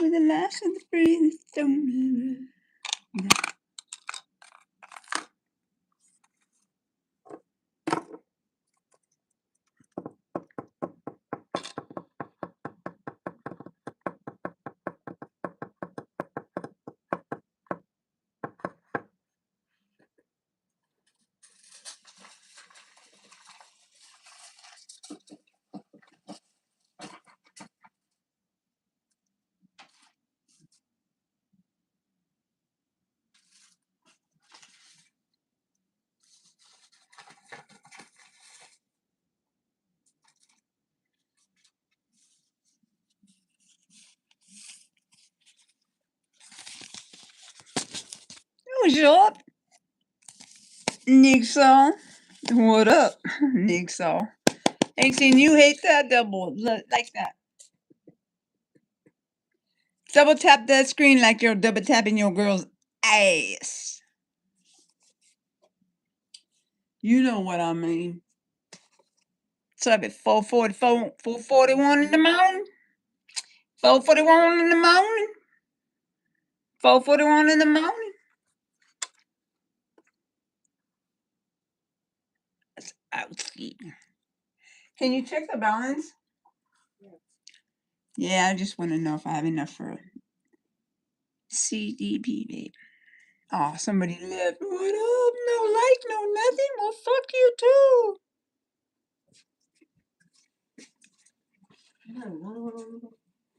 for the last of the breeze. Don't. What's up, Nixon? What up, Nixon? Ain't seen you hate that double like that. Double tap that screen like you're double tapping your girl's ass. You know what I mean. What's up at 4:41 in the morning? 4:41 in the morning? 4:41 in the morning? That's outsy. Can you check the balance? Yeah, I just want to know if I have enough for a CDP, babe. Oh, somebody left. What up? No like, no nothing. Well, fuck you too.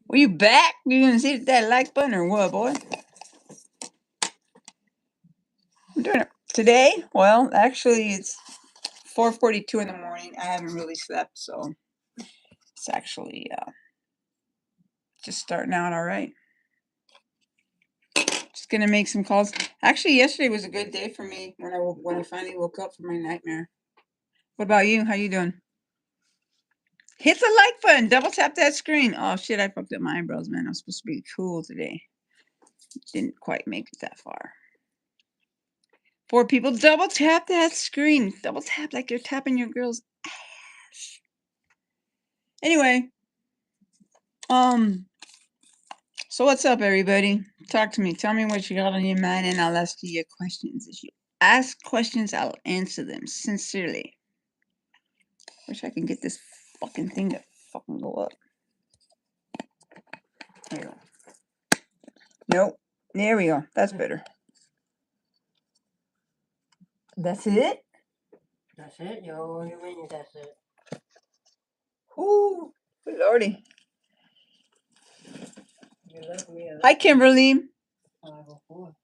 Were you back? You gonna see that like button or what, boy? I'm doing it today. Well, actually, it's 4:42 in the morning. I haven't really slept, so it's actually just starting out all right. Just gonna make some calls. Actually, yesterday was a good day for me when I finally woke up from my nightmare. What about you? How you doing? Hit the like button. Double tap that screen. Oh shit! I fucked up my eyebrows, man. I was supposed to be cool today. Didn't quite make it that far. 4 people. Double tap that screen. Double tap like you're tapping your girl's ass. Anyway, so what's up, everybody? Talk to me. Tell me what you got on your mind, and I'll ask you your questions. If you ask questions, I'll answer them sincerely. Wish I could get this fucking thing to fucking go up. There we go. Nope. There we go. That's better. That's it? That's it, yo. What do you mean that's it? Ooh, lordy. You left me a Hi, Kimberly. 504.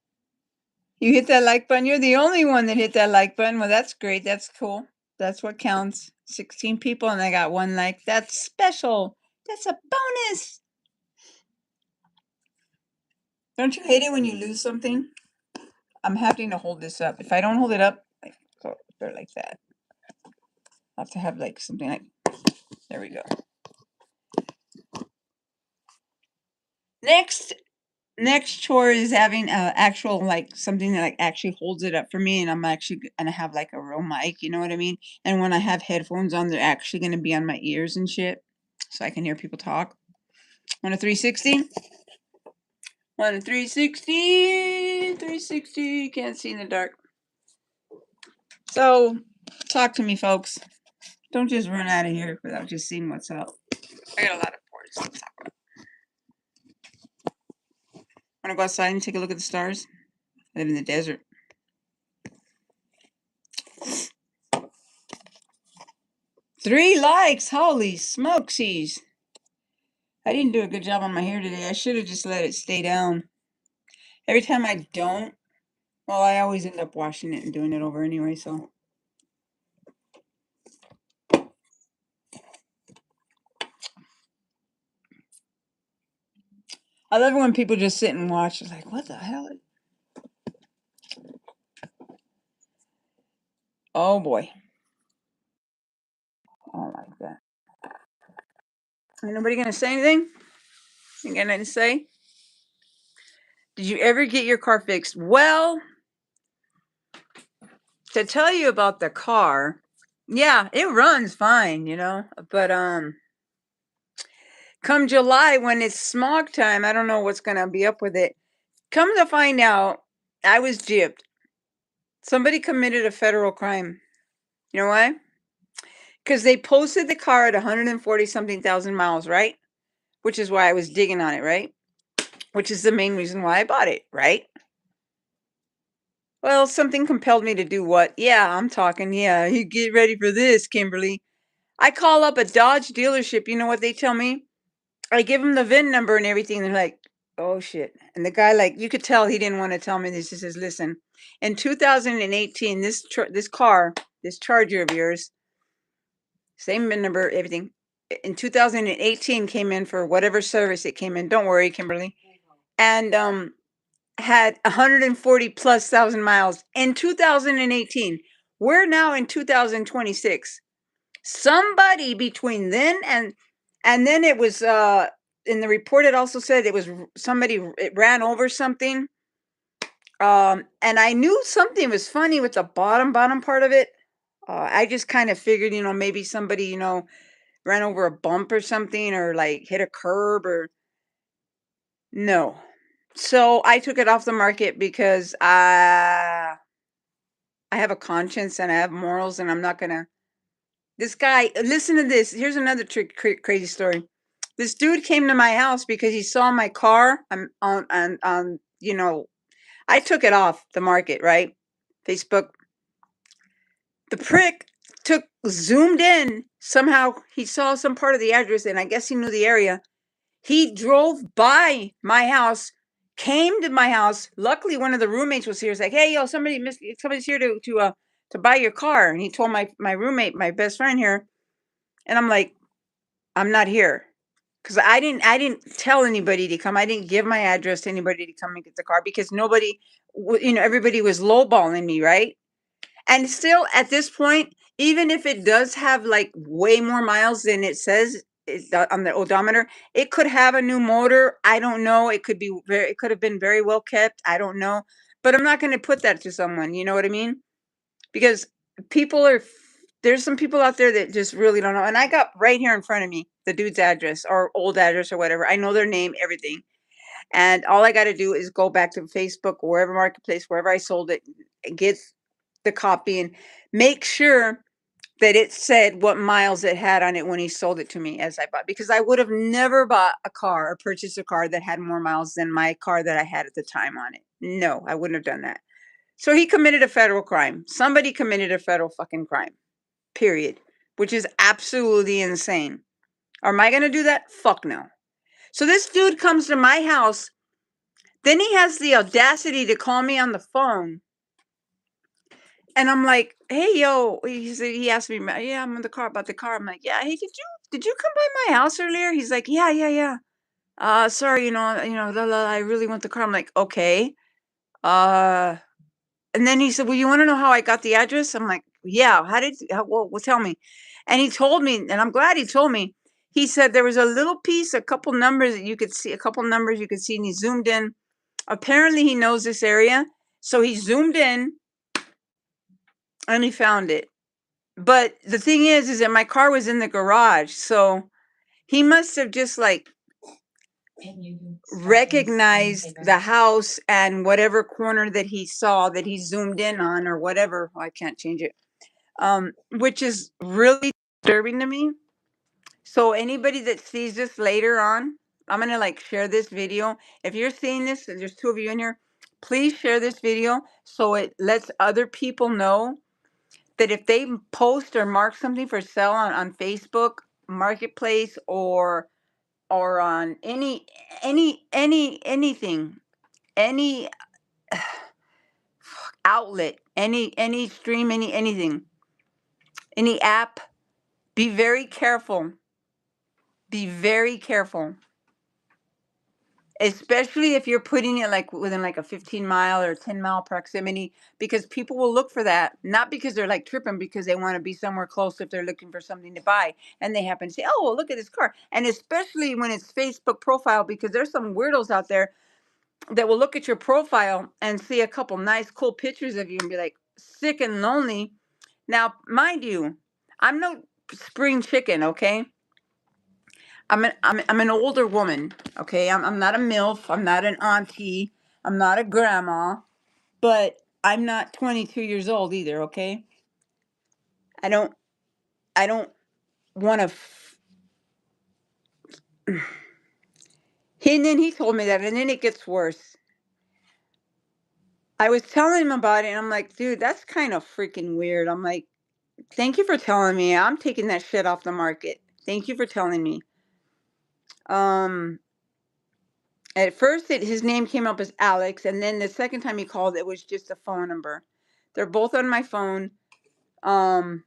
You hit that like button. You're the only one that hit that like button. Well, that's great. That's cool. That's what counts. 16 people and I got 1 like. That's special. That's a bonus. Don't you hate it when you lose something? I'm having to hold this up. If I don't hold it up, like go there like that. I have to have like something like, there we go. Next chore is having a actual like something that like actually holds it up for me, and I'm actually gonna have like a real mic, you know what I mean? And when I have headphones on, they're actually gonna be on my ears and shit, so I can hear people talk. Want a 360? Want a 360? 360. Can't see in the dark. So, talk to me, folks. Don't just run out of here without just seeing what's up. I got a lot of words to talk about. Want to go outside and take a look at the stars? I live in the desert. Three likes! Holy smokesies! I didn't do a good job on my hair today. I should have just let it stay down. Every time I don't, well, I always end up washing it and doing it over anyway, so. I love it when people just sit and watch. It's like, what the hell? Oh boy. I don't like that. Ain't nobody gonna say anything? You got nothing to say? Did you ever get your car fixed? Well, to tell you about the car, yeah, it runs fine, you know, but come July when it's smog time, I don't know what's gonna be up with it. Come to find out, I was gypped. Somebody committed a federal crime. You know why? Because they posted the car at 140 something thousand miles, right? Which is why I was digging on it, right? Which is the main reason why I bought it, right? Well, something compelled me to do what? Yeah, I'm talking. Yeah, you get ready for this, Kimberly. I call up a Dodge dealership. You know what they tell me? I give them the VIN number and everything. They're like, oh shit. And the guy, like, you could tell he didn't want to tell me this. He says, listen, in 2018, this car, this Charger of yours, same VIN number, everything. In 2018 came in for whatever service it came in. Don't worry, Kimberly. And had 140 plus thousand miles in 2018. We're now in 2026. Somebody between then and then it was in the report it also said it was somebody, it ran over something. And I knew something was funny with the bottom part of it. I just kind of figured, maybe somebody, ran over a bump or something, or like hit a curb, or no. So I took it off the market because I have a conscience and I have morals, and I'm not gonna. This guy, listen to this. Here's another crazy story. This dude came to my house because he saw my car. I'm on. I took it off the market, right? Facebook. The prick zoomed in. Somehow he saw some part of the address, and I guess he knew the area. He drove by my house, came to my house. Luckily, one of the roommates was here. He's like, "Hey, yo, somebody's here to buy your car." And he told my roommate, my best friend here, and I'm like, "I'm not here." Because I didn't tell anybody to come. I didn't give my address to anybody to come and get the car because nobody, everybody was lowballing me, right? And still at this point, even if it does have like way more miles than it says on the odometer, it could have a new motor. I don't know. It could have been very well kept. I don't know. But I'm not going to put that to someone. You know what I mean? Because there's some people out there that just really don't know. And I got right here in front of me the dude's address or old address or whatever. I know their name, everything. And all I got to do is go back to Facebook or wherever marketplace, wherever I sold it, get the copy and make sure that it said what miles it had on it when he sold it to me as I bought. Because I would have never bought a car or purchased a car that had more miles than my car that I had at the time on it. No, I wouldn't have done that. So he committed a federal crime. Somebody committed a federal fucking crime. Period. Which is absolutely insane. Am I going to do that? Fuck no. So this dude comes to my house. Then he has the audacity to call me on the phone. And I'm like, "Hey, yo," he asked me, "Yeah, I'm in the car about the car." I'm like, "Yeah, hey, did you come by my house earlier?" He's like, "Yeah, yeah, yeah. Sorry, I really want the car." I'm like, "Okay." Uh, and then he said, "Well, you want to know how I got the address?" I'm like, "Yeah. Well, tell me." And he told me, and I'm glad he told me. He said there was a little piece, a couple numbers that you could see, and he zoomed in. Apparently, he knows this area, so he zoomed in and he found it. But the thing is that my car was in the garage, so he must have just like recognized the house and whatever corner that he saw that he zoomed in on or whatever. Oh, I can't change it. Which is really disturbing to me. So anybody that sees this later on, I'm gonna like share this video. If you're seeing this, and there's two of you in here, please share this video so it lets other people know that if they post or mark something for sale on Facebook Marketplace or on anything, any outlet, any stream, anything, any app, be very careful. Be very careful. Especially if you're putting it like within like a 15-mile or 10-mile proximity, because people will look for that, not because they're like tripping, because they want to be somewhere close if they're looking for something to buy and they happen to say, "Oh, well, look at this car." And especially when it's Facebook profile, because there's some weirdos out there that will look at your profile and see a couple nice, cool pictures of you and be like sick and lonely. Now, mind you, I'm no spring chicken, okay? I'm an older woman. Okay, I'm not a MILF. I'm not an auntie. I'm not a grandma. But I'm not 22 years old either. Okay, I don't I don't want to. And then he told me that, and then it gets worse. I was telling him about it, and I'm like, dude, that's kind of freaking weird. I'm like, thank you for telling me. I'm taking that shit off the market. Thank you for telling me. Um, at first, his name came up as Alex, and then the second time he called, it was just a phone number. They're both on my phone. Um,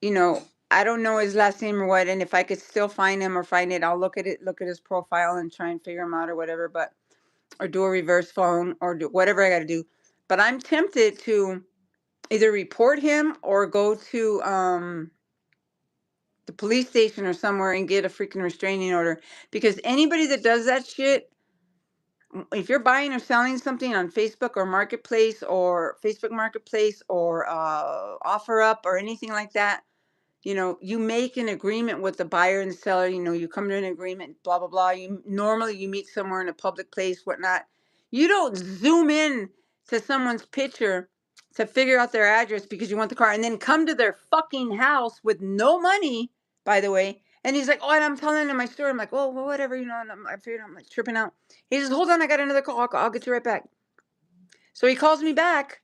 you know, I don't know his last name or what, and if I could still find him or find it, I'll look at it, look at his profile, and try and figure him out or whatever. But or do a reverse phone or do whatever I got to do. But I'm tempted to either report him or go to the police station or somewhere and get a freaking restraining order, because anybody that does that shit, if you're buying or selling something on Facebook or Marketplace or Facebook Marketplace or OfferUp or anything like that, you make an agreement with the buyer and the seller. You come to an agreement, blah blah blah. You meet somewhere in a public place, whatnot. You don't zoom in to someone's picture to figure out their address because you want the car, and then come to their fucking house with no money, by the way. And he's like, oh, and I'm telling him my story. I'm like, oh, well, whatever, and I figured I'm like tripping out. He says, hold on, I got another call. I'll get you right back. So he calls me back,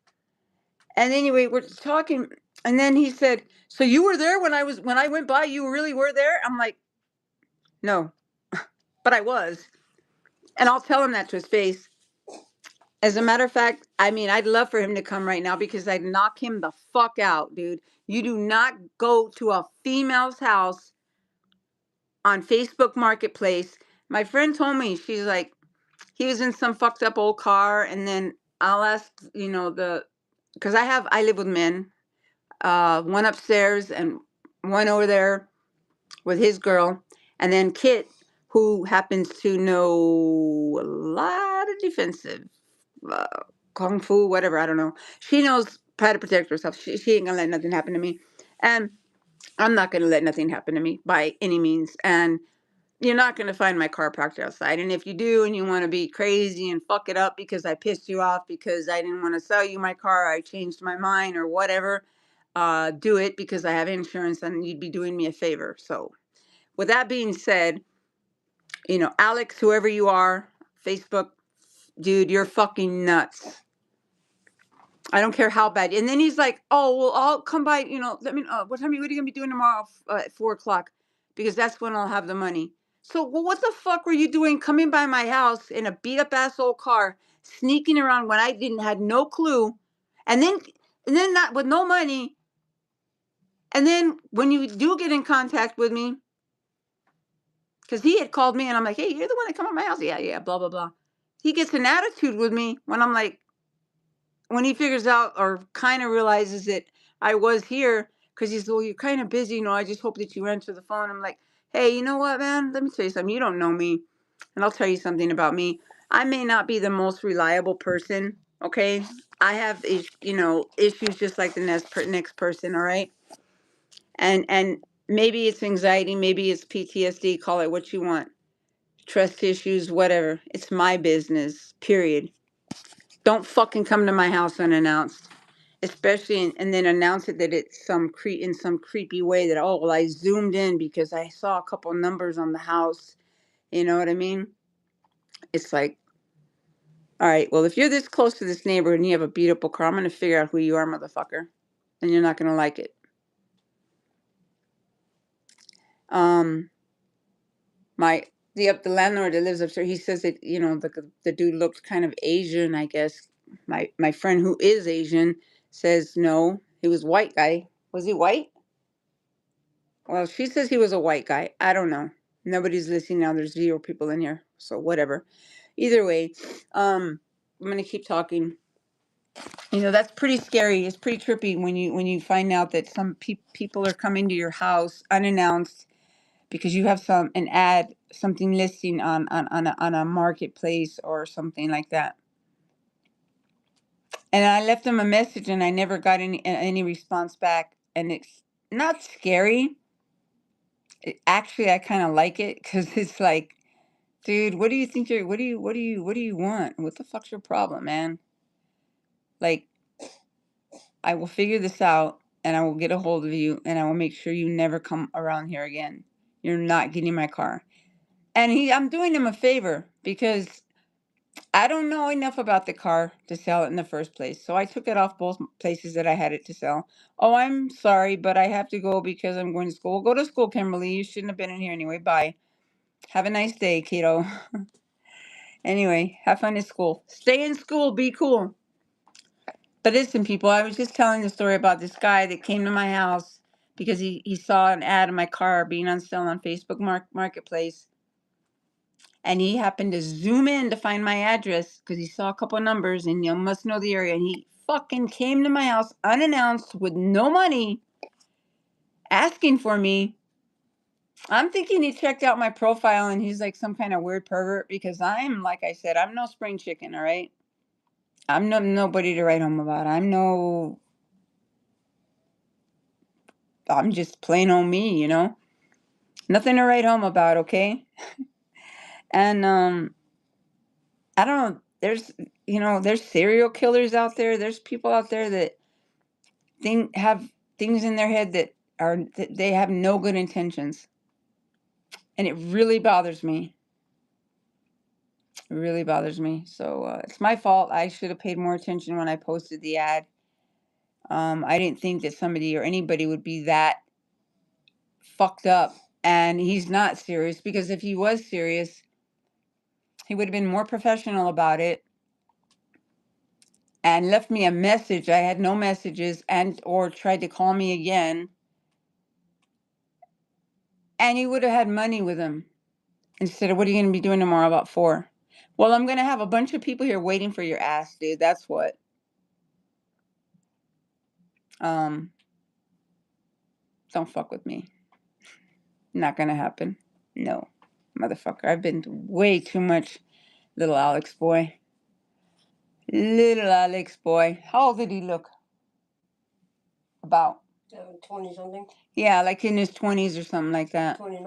and anyway, we're talking, and then he said, so you were there when I went by, you really were there? I'm like, no, but I was. And I'll tell him that to his face. As a matter of fact, I mean, I'd love for him to come right now because I'd knock him the fuck out, dude. You do not go to a female's house on Facebook Marketplace. My friend told me, she's like, he was in some fucked up old car, and then I'll ask, because I live with men, one upstairs and one over there with his girl, and then Kit, who happens to know a lot of defensive, uh, kung fu, whatever, I don't know. She knows how to protect herself. She ain't gonna let nothing happen to me, and I'm not gonna let nothing happen to me by any means. And you're not gonna find my car parked outside. And if you do, and you want to be crazy and fuck it up because I pissed you off because I didn't want to sell you my car, I changed my mind or whatever, do it because I have insurance, and you'd be doing me a favor. So with that being said, Alex, whoever you are, Facebook, dude, you're fucking nuts. I don't care how bad. And then he's like, oh, well, I'll come by, let me know. What are you going to be doing tomorrow at 4 o'clock? Because that's when I'll have the money. So, well, what the fuck were you doing coming by my house in a beat up ass old car, sneaking around when I had no clue? And then not with no money. And then when you do get in contact with me, because he had called me and I'm like, hey, you're the one that come to my house. Yeah, yeah, blah, blah, blah. He gets an attitude with me when I'm like, when he figures out or kind of realizes that I was here, because he's, well, you're kind of busy. I just hope that you answer the phone. I'm like, hey, you know what, man? Let me tell you something. You don't know me. And I'll tell you something about me. I may not be the most reliable person. Okay. I have, issues just like the next person. All right. And maybe it's anxiety. Maybe it's PTSD. Call it what you want. Trust issues, whatever. It's my business, period. Don't fucking come to my house unannounced, especially and then announce it that it's in some creepy way that, oh, well, I zoomed in because I saw a couple numbers on the house. You know what I mean? It's like, all right, well, if you're this close to this neighborhood and you have a beat up car, I'm going to figure out who you are, motherfucker, and you're not going to like it. The landlord that lives upstairs, he says that, the dude looked kind of Asian, I guess. My friend who is Asian says no, he was white guy. Was he white? Well, she says he was a white guy. I don't know. Nobody's listening now. There's 0 people in here, so whatever. Either way, I'm gonna keep talking. That's pretty scary. It's pretty trippy when you find out that some people are coming to your house unannounced because you have something listing on a marketplace or something like that. And I left them a message and I never got any response back. And it's not scary. Actually, I kind of like it because it's like, dude, what do you think you're? What do you want? What the fuck's your problem, man? Like, I will figure this out, and I will get a hold of you, and I will make sure you never come around here again. You're not getting my car. And I'm doing him a favor because I don't know enough about the car to sell it in the first place. So I took it off both places that I had it to sell. Oh, I'm sorry, but I have to go because I'm going to school. Go to school, Kimberly. You shouldn't have been in here anyway. Bye. Have a nice day, kiddo. Anyway, have fun at school. Stay in school. Be cool. But listen, people, I was just telling the story about this guy that came to my house because he saw an ad of my car being on sale on Facebook Marketplace. And he happened to zoom in to find my address because he saw a couple of numbers and you must know the area. And he fucking came to my house unannounced with no money, asking for me. I'm thinking he checked out my profile and he's like some kind of weird pervert because I'm, like I said, I'm no spring chicken, all right? I'm nobody to write home about. I'm just plain old me, you know? Nothing to write home about, okay? And I don't know, there's serial killers out there. There's people out there that have things in their head that they have no good intentions. And it really bothers me. It really bothers me. So it's my fault. I should have paid more attention when I posted the ad. I didn't think that somebody or anybody would be that fucked up. And he's not serious because if he was serious, he would have been more professional about it and left me a message. I had no messages and or tried to call me again. And he would have had money with him instead of what are you going to be doing tomorrow about 4? Well, I'm going to have a bunch of people here waiting for your ass, dude. That's what. Um, don't fuck with me. Not going to happen. No, motherfucker. I've been to way too much, little Alex boy. Little Alex boy. How old did he look? About. 20 something. Yeah, like in his 20s or something like that. 29,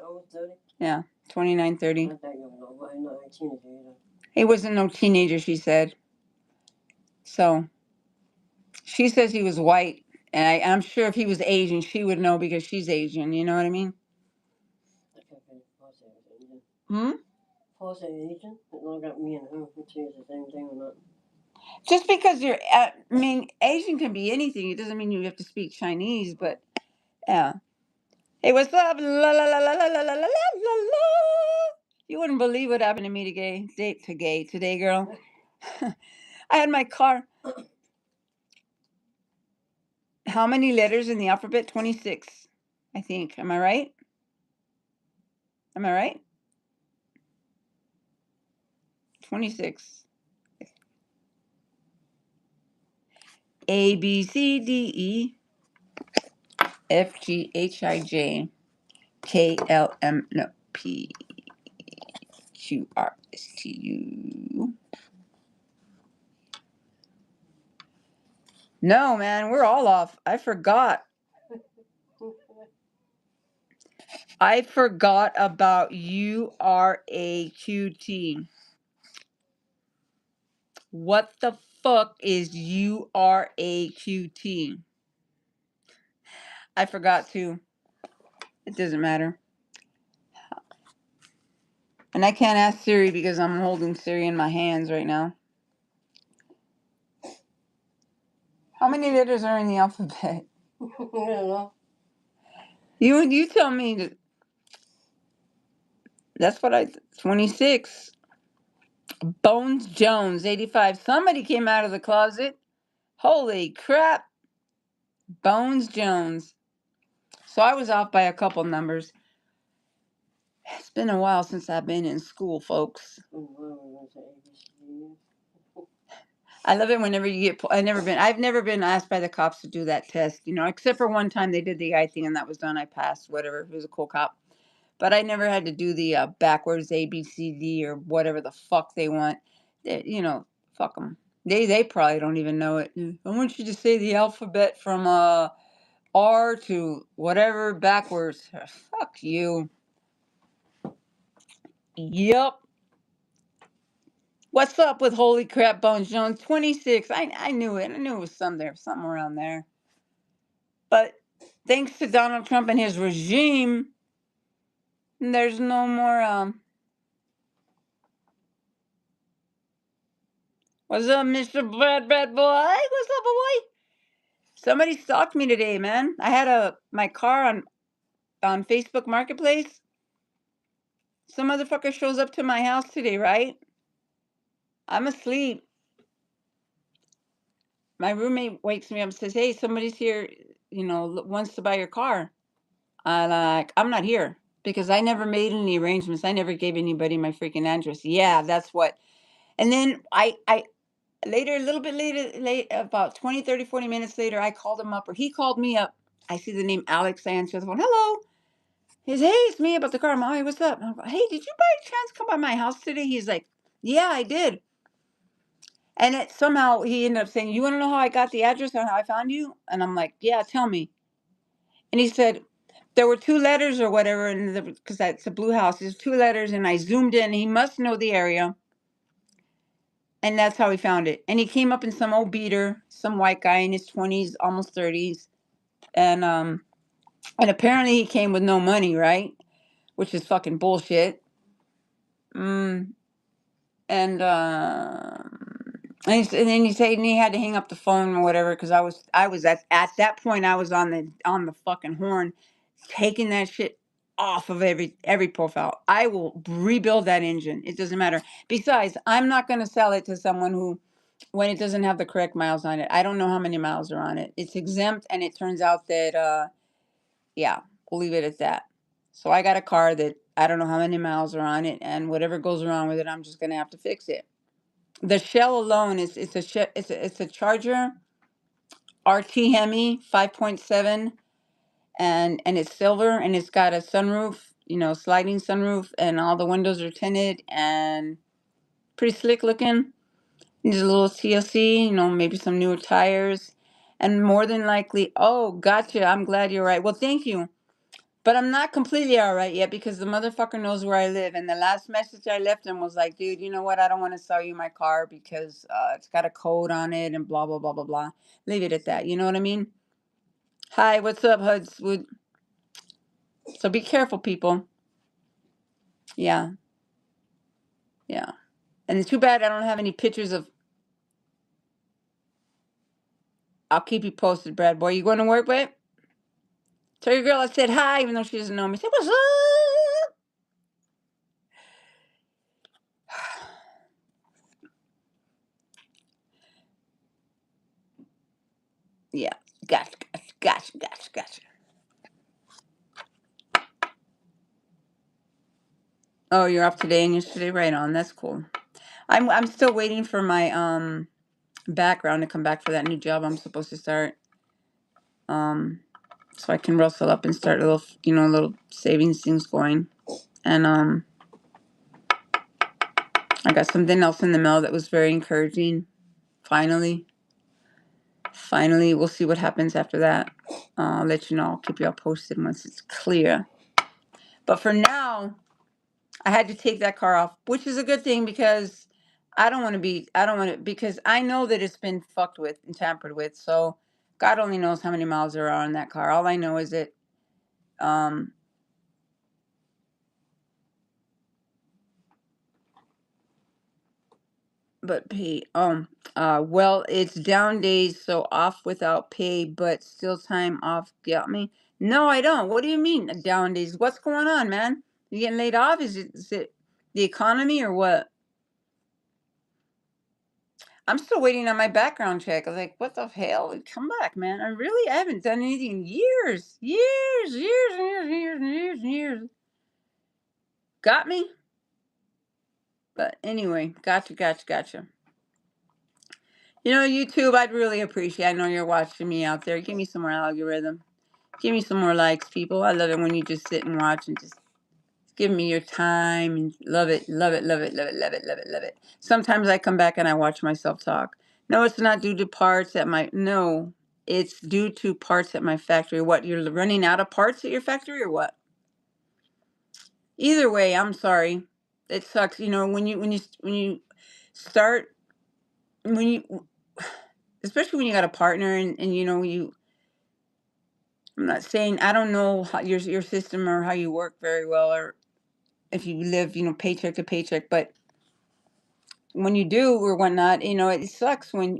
almost 30. Yeah, 29, 30. Not that young, no, but not a teenager either. He wasn't no teenager, she said. So, she says he was white. And I'm sure if he was Asian, she would know because she's Asian. You know what I mean? Hmm? False Asian? It look at me and him. It's the same thing or not. Just because you're, I mean, Asian can be anything. It doesn't mean you have to speak Chinese, but yeah. Hey, what's up? La la la la la la la la la la. You wouldn't believe what happened to me today, girl. I had my car. How many letters in the alphabet? 26, I think. Am I right? Am I right? 26. A, B, C, D, E, F, G, H, I, J, K, L, M, no, P, Q, R, S, T, U. No, man, we're all off. I forgot. I forgot about URAQT. What the fuck is URAQT? I forgot too. It doesn't matter. And I can't ask Siri because I'm holding Siri in my hands right now. How many letters are in the alphabet? I don't know. You tell me. That's what 26. Bones Jones, 85. Somebody came out of the closet. Holy crap. Bones Jones. So I was off by a couple numbers. It's been a while since I've been in school, folks. I love it whenever you get. I've never been asked by the cops to do that test, except for one time they did the eye thing and that was done. I passed, whatever. It was a cool cop. But I never had to do the backwards ABCD or whatever the fuck they want. Fuck them. They probably don't even know it. I want you to say the alphabet from R to whatever backwards. Fuck you. Yep. What's up with Holy Crap Bones Jones? 26. I knew it. I knew it was something around there. But thanks to Donald Trump and his regime, there's no more what's up, Mr. Bad Boy? What's up, boy? Somebody stalked me today, man. I had my car on Facebook Marketplace. Some motherfucker shows up to my house today, right? I'm asleep. My roommate wakes me up and says, "Hey, somebody's here, wants to buy your car." I'm not here because I never made any arrangements. I never gave anybody my freaking address. Yeah, that's what. And then I later, a little bit later, about 20, 30, 40 minutes later, I called him up or he called me up. I see the name Alex. I answer the phone. Hello. He says, "Hey, it's me about the car." I'm like, "Hey, what's up?" I'm like, "Hey, did you by chance come by my house today?" He's like, "Yeah, I did." And somehow he ended up saying, "You want to know how I got the address or how I found you?" And I'm like, "Yeah, tell me." And he said, there were two letters or whatever, and because that's a blue house, there's two letters, and I zoomed in. He must know the area, and that's how he found it. And he came up in some old beater, some white guy in his 20s, almost 30s, and apparently he came with no money, right? Which is fucking bullshit. Mm, and and then he said, and he had to hang up the phone or whatever because I was at that point I was on the fucking horn, taking that shit off of every profile. I will rebuild that engine. It doesn't matter. Besides, I'm not going to sell it to someone who, when it doesn't have the correct miles on it. I don't know how many miles are on it. It's exempt, and it turns out that yeah, we'll leave it at that. So I got a car that I don't know how many miles are on it, and whatever goes wrong with it, I'm just going to have to fix it. The shell alone is it's a Charger RT Hemi 5.7, and it's silver, and it's got a sunroof, sliding sunroof, and all the windows are tinted and pretty slick looking. Needs a little TLC, maybe some newer tires, and more than likely. Oh, gotcha. I'm glad you're right. Well, thank you. But I'm not completely all right yet because the motherfucker knows where I live. And the last message I left him was like, "Dude, you know what? I don't want to sell you my car because it's got a code on it and blah, blah, blah, blah, blah." Leave it at that. You know what I mean? Hi, what's up, Huds? So be careful, people. Yeah. Yeah. And it's too bad I don't have any pictures of. I'll keep you posted, Brad Boy. You going to work, babe? Tell your girl I said hi, even though she doesn't know me. Say, "What's up?" Yeah. Gotcha. Oh, you're off today and yesterday? Right on. That's cool. I'm still waiting for my background to come back for that new job I'm supposed to start. So I can rustle up and start little savings things going. And I got something else in the mail that was very encouraging. Finally, we'll see what happens after that. I'll let you know. I'll keep you all posted once it's clear. But for now, I had to take that car off, which is a good thing because I don't want to, because I know that it's been fucked with and tampered with. So God only knows how many miles there are on that car. All I know is that, but pay, well, it's down days, so off without pay, but still time off. Got me? No, I don't. What do you mean down days? What's going on, man? You getting laid off? Is it the economy or what? I'm still waiting on my background check. I was like, what the hell? Come back, man. I haven't done anything in years. Years. Got me? But anyway, gotcha. YouTube, I'd really appreciate. I know you're watching me out there. Give me some more algorithm. Give me some more likes, people. I love it when you just sit and watch and just give me your time and love it. Sometimes I come back and I watch myself talk. No, it's not due to parts that no. it's due to parts at my factory. What, you're running out of parts at your factory or what? Either way, I'm sorry. It sucks. You know, when you start when you especially when you got a partner and you know you I'm not saying I don't know how your system or how you work very well or if you live, you know, paycheck to paycheck, but when you do or whatnot, you know, it sucks when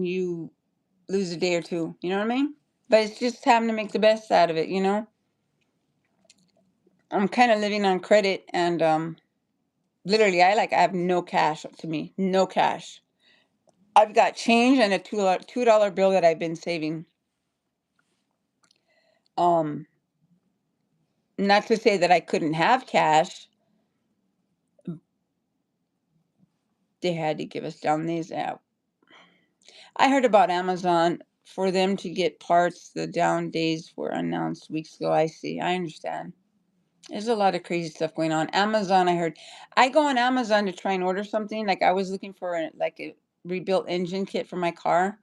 you lose a day or two. You know what I mean? But it's just having to make the best out of it. I'm kind of living on credit and literally I have no cash to me, no cash. I've got change and a $2 bill that I've been saving. Um, Not to say that I couldn't have cash. They had to give us down these out. I heard about Amazon for them to get parts. The down days were announced weeks ago. I see. I understand. There's a lot of crazy stuff going on. Amazon, I heard. I go on Amazon to try and order something. Like I was looking for a rebuilt engine kit for my car.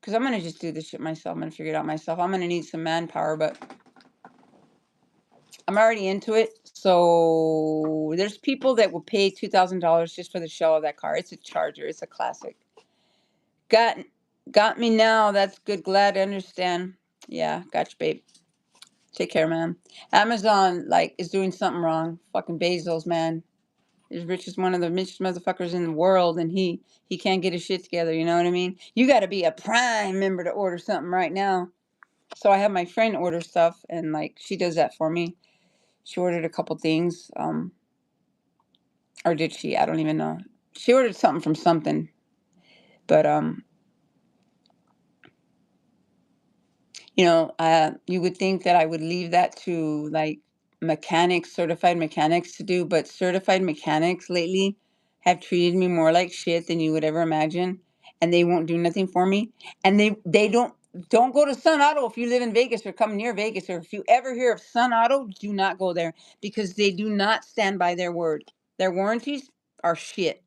Because I'm gonna just do this shit myself. I'm gonna figure it out myself. I'm gonna need some manpower, but I'm already into it. So there's people that will pay $2,000 just for the shell of that car. It's a Charger. It's a classic. Got got me now. That's good. Glad to understand. Yeah, gotcha, babe. Take care, man. Amazon like is doing something wrong. Fucking Bezos, man. He's richest one of the richest motherfuckers in the world, and he can't get his shit together. You know what I mean? You got to be a Prime member to order something right now. So I have my friend order stuff, and like she does that for me. She ordered a couple things, or did she? I don't even know. She ordered something from something, but you would think that I would leave that to like mechanics, certified mechanics to do, but certified mechanics lately have treated me more like shit than you would ever imagine, and they won't do nothing for me. And they don't go to Sun Auto if you live in Vegas or come near Vegas, or if you ever hear of Sun Auto, do not go there because they do not stand by their word. Their warranties are shit.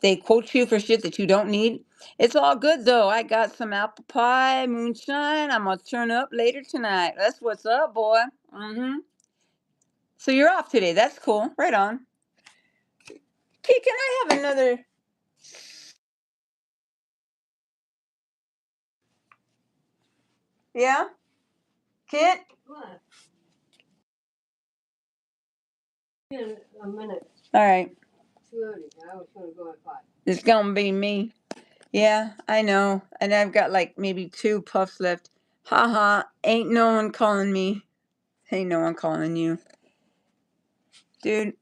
They quote you for shit that you don't need. It's all good though. I got some apple pie, moonshine. I'm gonna turn up later tonight. That's what's up, boy. So you're off today. That's cool. Right on. Okay, can I have another? Yeah, Kit. What? In a minute. All right. Too early. I was gonna go at 5. It's gonna be me. Yeah, I know. And I've got like maybe 2 puffs left. Haha. Ain't no one calling me. Ain't no one calling you, dude.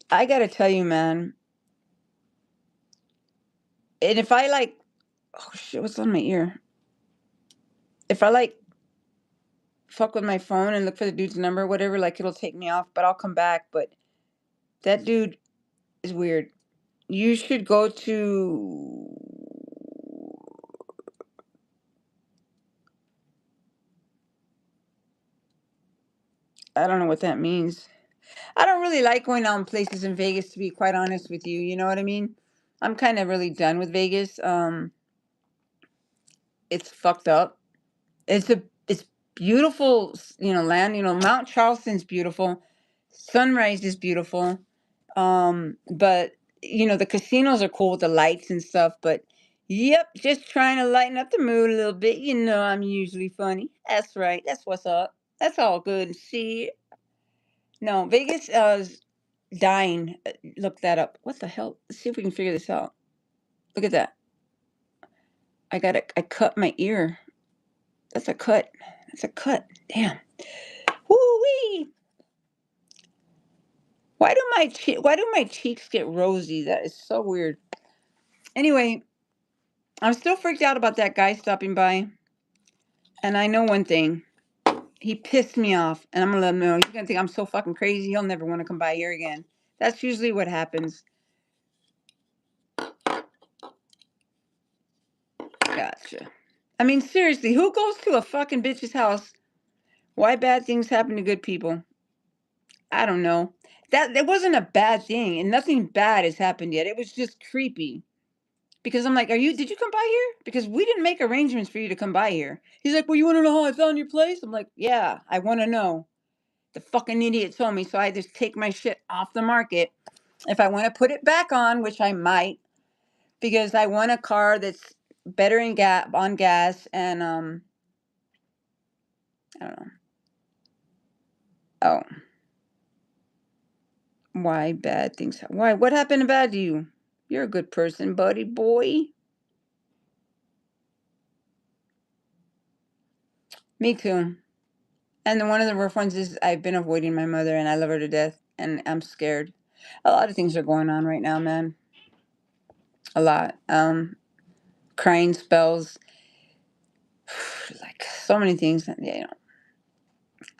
I gotta tell you, man. And if I like, oh shit, what's on my ear? If I like fuck with my phone and look for the dude's number, whatever, like it'll take me off, but I'll come back. But that dude is weird. You should go to. I don't know what that means. I don't really like going out in places in Vegas, to be quite honest with you. You know what I mean? I'm kind of really done with Vegas. It's fucked up. It's beautiful, land. Mount Charleston's beautiful. Sunrise is beautiful. But the casinos are cool with the lights and stuff, but yep, just trying to lighten up the mood a little bit. I'm usually funny. That's right. That's what's up. That's all good. See, no, Vegas is dying. Look that up. What the hell? Let's see if we can figure this out. Look at that. I cut my ear. That's a cut. That's a cut. Damn. Woo wee. Why do my cheeks get rosy? That is so weird. Anyway, I'm still freaked out about that guy stopping by. And I know one thing. He pissed me off. And I'm going to let him know. He's going to think I'm so fucking crazy. He'll never want to come by here again. That's usually what happens. Gotcha. I mean, seriously, who goes to a fucking bitch's house? Why bad things happen to good people? I don't know. That wasn't a bad thing. And nothing bad has happened yet. It was just creepy. Because I'm like, did you come by here? Because we didn't make arrangements for you to come by here. He's like, well, you want to know how I found your place? I'm like, yeah, I want to know. The fucking idiot told me, so I just take my shit off the market. If I want to put it back on, which I might, because I want a car that's better on gas and I don't know. Oh, why bad things? Why? What happened bad to you? You're a good person, buddy boy. Me too. And one of the rough ones is I've been avoiding my mother, and I love her to death, and I'm scared. A lot of things are going on right now, man. A lot. Crying spells, like so many things.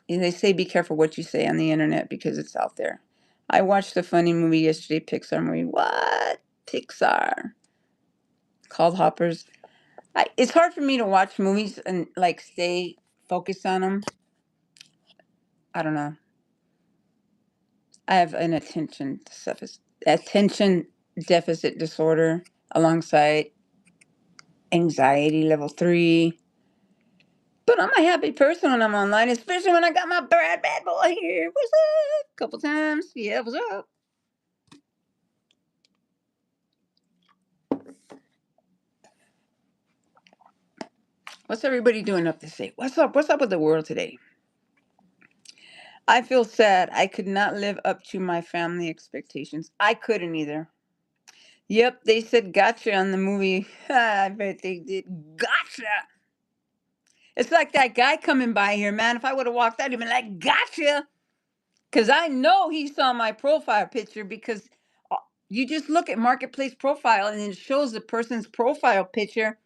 They say be careful what you say on the internet because it's out there. I watched a funny movie yesterday, Pixar movie. What? Pixar. Called Hoppers. It's hard for me to watch movies and like stay focused on them. I don't know. I have an attention deficit disorder alongside anxiety level 3. But I'm a happy person when I'm online, especially when I got my bad boy here. What's up? Couple times. Yeah, what's up? What's everybody doing up to say? What's up? What's up with the world today? I feel sad. I could not live up to my family expectations. I couldn't either. Yep, they said gotcha on the movie. I bet they did. Gotcha. It's like that guy coming by here, man. If I would have walked out, he'd been like, gotcha. Because I know he saw my profile picture because you just look at Marketplace profile and it shows the person's profile picture.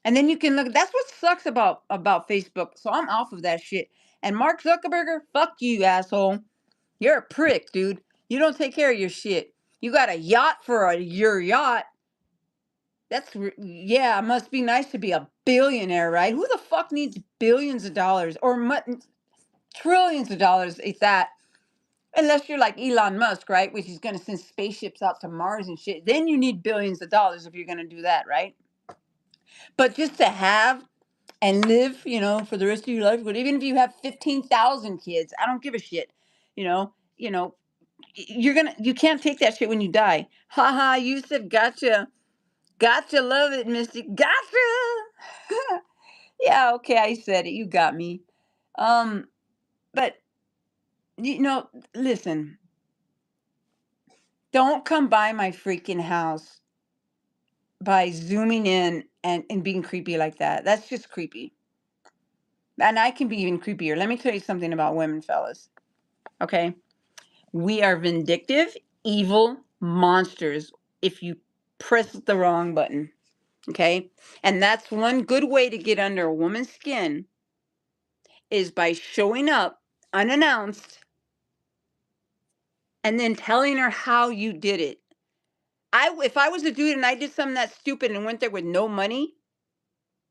And then you can look. That's what sucks about Facebook. So I'm off of that shit. And Mark Zuckerberg, fuck you, asshole. You're a prick, dude. You don't take care of your shit. You got a yacht for your yacht. Yeah, it must be nice to be a billionaire, right? Who the fuck needs billions of dollars or trillions of dollars if that? Unless you're like Elon Musk, right? Which is going to send spaceships out to Mars and shit. Then you need billions of dollars if you're going to do that, right? But just to have and live, for the rest of your life, but even if you have 15,000 kids, I don't give a shit. You know, you know, you can't take that shit when you die. Haha, you said gotcha. Gotcha, love it, Misty. Gotcha. Yeah, okay, I said it. You got me. Um, but listen, don't come by my freaking house by zooming in and being creepy like that. That's just creepy. And I can be even creepier. Let me tell you something about women, fellas. Okay? We are vindictive, evil monsters if you press the wrong button. Okay? And that's one good way to get under a woman's skin is by showing up unannounced and then telling her how you did it. If I was a dude and I did something that stupid and went there with no money,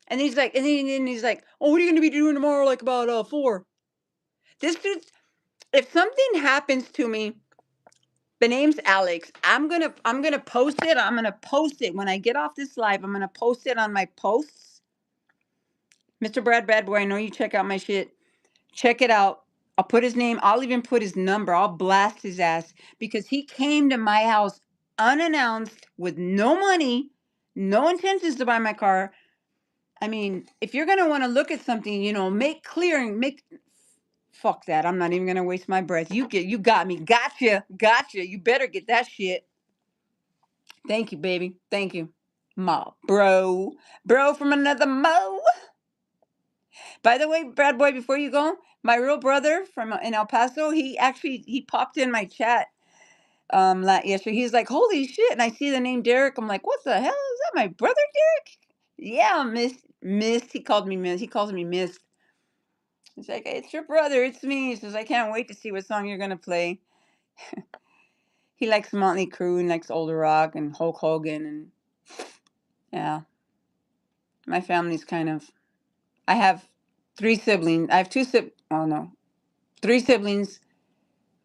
and he's like, oh, what are you gonna be doing tomorrow? Like about 4. This dude, if something happens to me, the name's Alex. I'm gonna post it. I'm gonna post it when I get off this live. I'm gonna post it on my posts. Mr. Brad Bad Boy, I know you check out my shit. Check it out. I'll put his name. I'll even put his number. I'll blast his ass because he came to my house unannounced with no money, no intentions to buy my car. I mean, if you're gonna want to look at something, make clear and make. Fuck that. I'm not even gonna waste my breath. You got me. Gotcha. You better get that shit. Thank you, baby. Thank you. Ma, bro. Bro from another mo. By the way, Brad Boy, before you go, my real brother from in El Paso, he popped in my chat yesterday. He's like, holy shit. And I see the name Derek. I'm like, what the hell? Is that my brother Derek? Yeah, Miss. He called me Miss. He calls me Miss. He's like, it's your brother. It's me. He says, I can't wait to see what song you're gonna play. He likes Motley Crue and likes older rock and Hulk Hogan and yeah. My family's I have 3 siblings. I have 2 oh no. 3 siblings.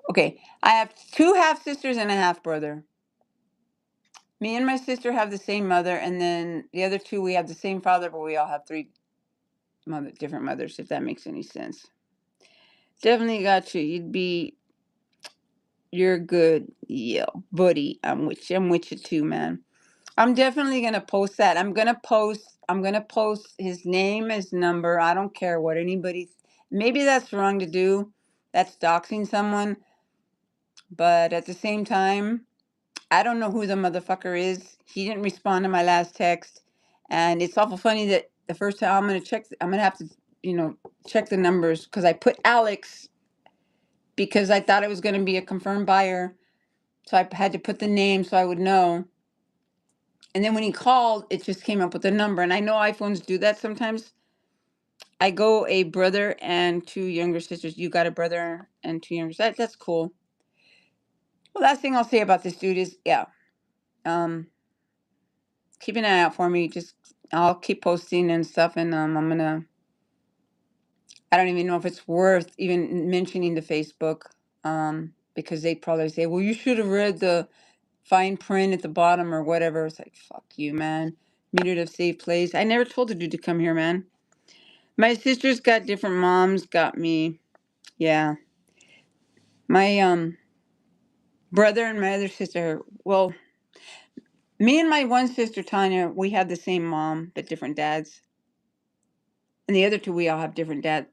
Okay. I have 2 half sisters and a half brother. Me and my sister have the same mother, and then the other two we have the same father, but we all have three different mothers. If that makes any sense. Definitely got you. You're good, yeah, buddy. I'm with you. I'm with you too, man. I'm definitely gonna post that. I'm gonna post his name, his number. I don't care what anybody. Maybe that's wrong to do. That's doxing someone. But at the same time, I don't know who the motherfucker is. He didn't respond to my last text, and it's awful funny that the first time I'm gonna check. I'm gonna have to, check the numbers because I put Alex because I thought it was gonna be a confirmed buyer. So I had to put the name so I would know. And then when he called, it just came up with a number. And I know iPhones do that sometimes. I go a brother and two younger sisters. You got a brother and two younger sisters. That's cool. Well, last thing I'll say about this dude is, yeah, um, keep an eye out for me. Just I'll keep posting and stuff, and I'm gonna. I don't even know if it's worth even mentioning the Facebook, because they probably say, "Well, you should have read the fine print at the bottom or whatever." It's like, fuck you, man. Meet at a safe place. I never told the dude to come here, man. My sister's got different moms, got me. Yeah. My brother and my other sister, well, me and my one sister Tanya, we have the same mom but different dads. And the other two we all have different dads.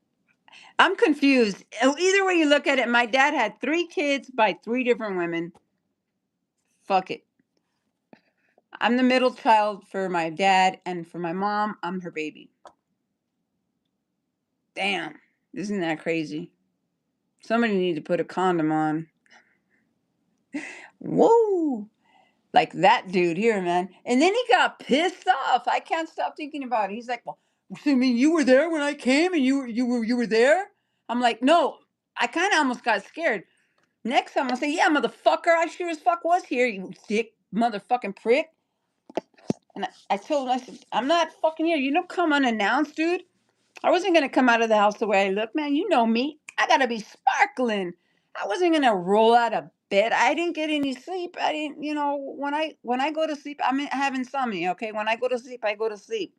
I'm confused. Either way you look at it, my dad had 3 kids by 3 different women. Fuck it. I'm the middle child for my dad, and for my mom, I'm her baby. Damn. Isn't that crazy? Somebody need to put a condom on. Whoa. Like that dude here, man. And then he got pissed off. I can't stop thinking about it. He's like, "Well, so you mean you were there when I came, and you were there?" I'm like, "No." I kind of almost got scared. Next time I'll say, "Yeah, motherfucker, I sure as fuck was here, you dick motherfucking prick." And I told him, I said, "I'm not fucking here. You don't come unannounced, dude." I wasn't gonna come out of the house the way I look, man. You know me. I gotta be sparkling. I wasn't gonna roll out of bed. I didn't get any sleep. I didn't, when I go to sleep, I have insomnia. Okay, when I go to sleep, I go to sleep.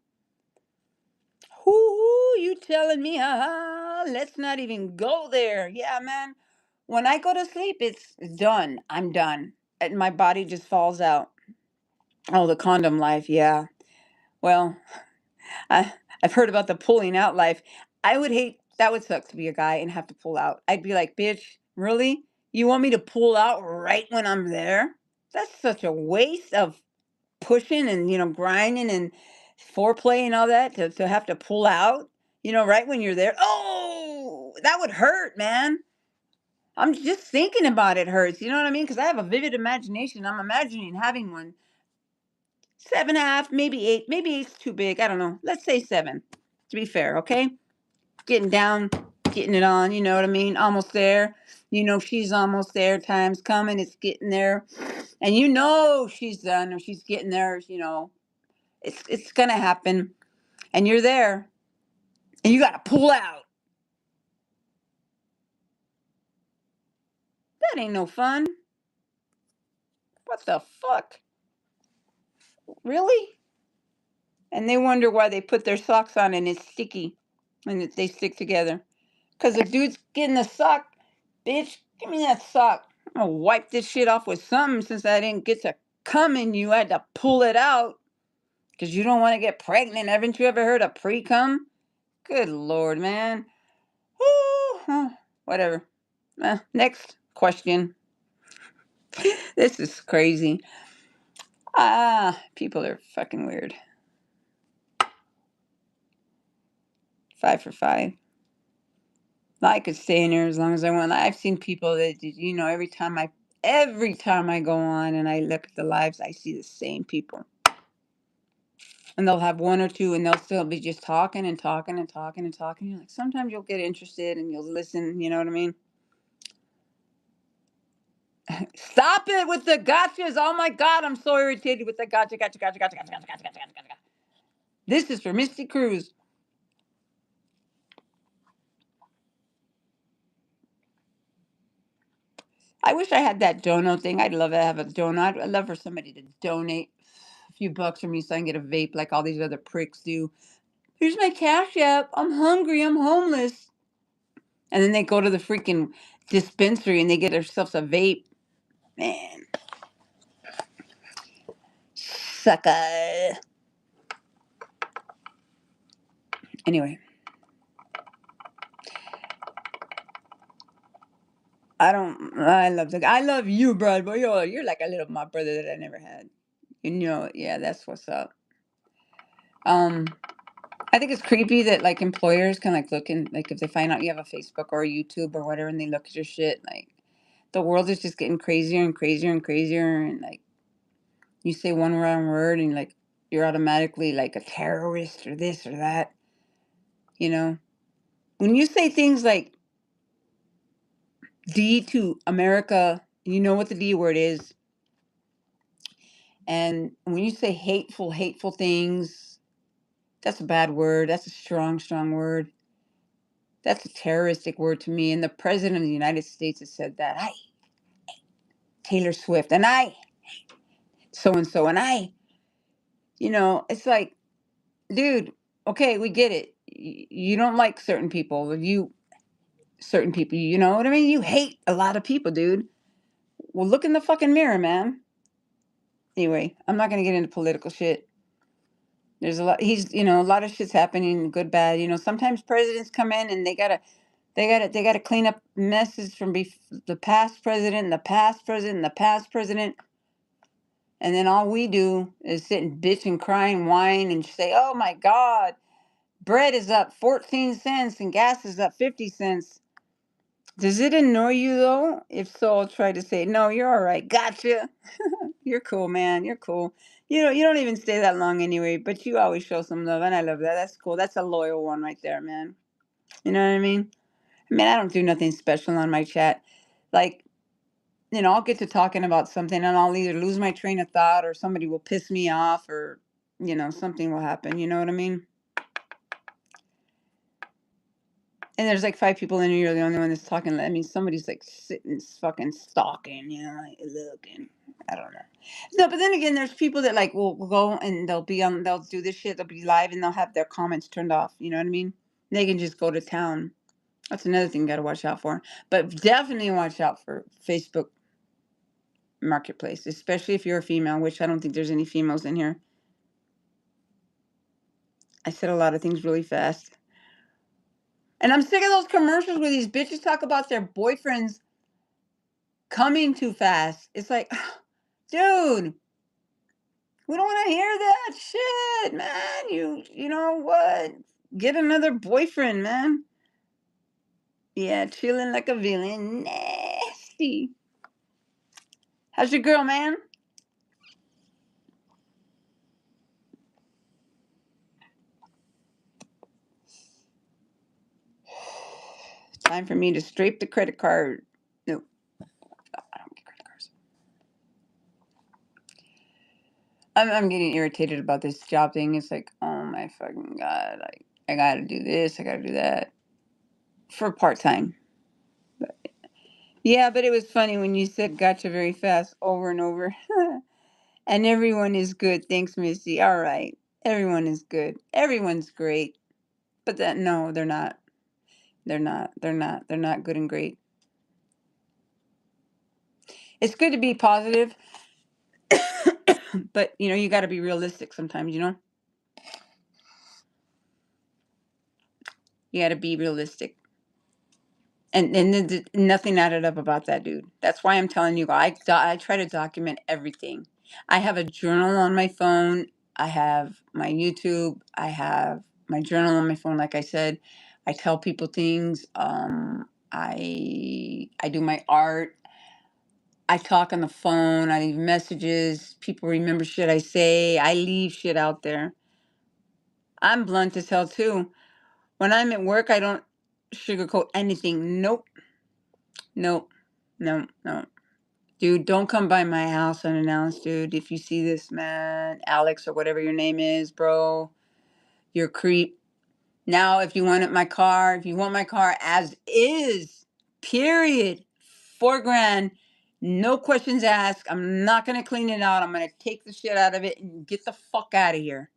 Whoo, you telling me? Let's not even go there. Yeah, man. When I go to sleep, it's done. I'm done, and my body just falls out. Oh, the condom life. Yeah. Well, I I've heard about the pulling out life. I would hate that would suck to be a guy and have to pull out. I'd be like, "Bitch, really? You want me to pull out right when I'm there?" That's such a waste of pushing and, grinding and foreplay and all that to have to pull out, right when you're there. Oh, that would hurt, man. I'm just thinking about it hurts. You know what I mean? Because I have a vivid imagination. I'm imagining having one. 7.5, maybe 8. Maybe eight's too big. I don't know. Let's say 7, to be fair, okay? Getting down, getting it on, you know what I mean? Almost there. She's almost there. Time's coming. It's getting there. And she's done or she's getting there, it's gonna happen. And you're there. And you gotta pull out. That ain't no fun. What the fuck? Really? And they wonder why they put their socks on and it's sticky and they stick together. Because the dude's getting the sock. Bitch, give me that sock. I'm gonna wipe this shit off with something since I didn't get to come in you. I had to pull it out because you don't want to get pregnant. Haven't you ever heard of pre-cum? Good Lord, man. Woo. Whatever. Next question. This is crazy. People are fucking weird. 5 for 5. I could stay in here as long as I want. I've seen people that, every time I go on and I look at the lives, I see the same people. And they'll have one or two and they'll still be just talking and talking and talking and talking. You're like, sometimes you'll get interested and you'll listen, you know what I mean? Stop it with the gotchas. Oh my God, I'm so irritated with the gotcha, gotcha, gotcha, gotcha, gotcha, gotcha, gotcha, gotcha, gotcha. This is for Misty Cruz. I wish I had that dono thing. I'd love to have a dono. I'd love for somebody to donate a few bucks for me so I can get a vape like all these other pricks do. Here's my cash app. I'm hungry. I'm homeless. And then they go to the freaking dispensary and they get themselves a vape. Man, sucker. Anyway, I love I love you, brother. But you're like a little my brother that I never had. You know, yeah, that's what's up. Um, I think it's creepy that like employers can like look in like if they find out you have a Facebook or a YouTube or whatever and they look at your shit, like the world is just getting crazier and crazier and crazier and like you say one wrong word and like you're automatically like a terrorist or this or that, you know. When you say things like D to America, you know what the D word is. And when you say hateful things, that's a bad word. That's a strong word. That's a terroristic word to me. And the president of the United States has said that. I, Taylor Swift, and I, so and so, and I, it's like, dude, okay, we get it. You don't like certain people, you know what I mean? You hate a lot of people, dude. Well, look in the fucking mirror, man. Anyway, I'm not going to get into political shit. There's a lot, a lot of shit's happening, good, bad. Sometimes presidents come in and they gotta clean up messes from the past president, and the past president, and the past president. And then all we do is sit and bitch and cry and whine and say, oh my God, bread is up 14 cents and gas is up 50 cents. Does it annoy you though? If so, I'll try to say, no, you're all right. Gotcha. You're cool, man. You're cool. You don't even stay that long anyway, but you always show some love, and I love that. That's cool. That's a loyal one right there, man. You know what I mean? I mean, I don't do nothing special on my chat. Like, I'll get to talking about something and I'll either lose my train of thought or somebody will piss me off or, something will happen. You know what I mean? And there's like 5 people in here. You're the only one that's talking. I mean, somebody's like sitting fucking stalking, like looking. I don't know. No, but then again, there's people that like will go and they'll do this shit. They'll be live and they'll have their comments turned off. You know what I mean? They can just go to town. That's another thing you got to watch out for. But definitely watch out for Facebook Marketplace, especially if you're a female, which I don't think there's any females in here. I said a lot of things really fast. And I'm sick of those commercials where these bitches talk about their boyfriends coming too fast. It's like, dude, we don't want to hear that shit, man. You know what? Get another boyfriend, man. Yeah, chilling like a villain. Nasty. How's your girl, man? Time for me to scrape the credit card. No, I don't get credit cards. I'm getting irritated about this job thing. It's like, oh my fucking God. Like, I gotta do this, I gotta do that. For part time. Yeah, but it was funny when you said gotcha very fast over and over. And everyone is good. Thanks, Missy. All right. Everyone is good. Everyone's great. But no, they're not. They're not. They're not. They're not good and great. It's good to be positive, but you got to be realistic sometimes, You got to be realistic. And nothing added up about that dude. That's why I'm telling you, I try to document everything. I have a journal on my phone. I have my YouTube. I have my journal on my phone. Like I said, I tell people things. I do my art. I talk on the phone. I leave messages. People remember shit I say. I leave shit out there. I'm blunt as hell too. When I'm at work, I don't sugarcoat anything. Nope. Nope. No, no. Dude, don't come by my house unannounced, dude. If you see this, man, Alex or whatever your name is, bro, you're a creep. Now, if you want my car, if you want my car as is, period, 4 grand, No questions asked. I'm not going to clean it out. I'm going to take the shit out of it and get the fuck out of here.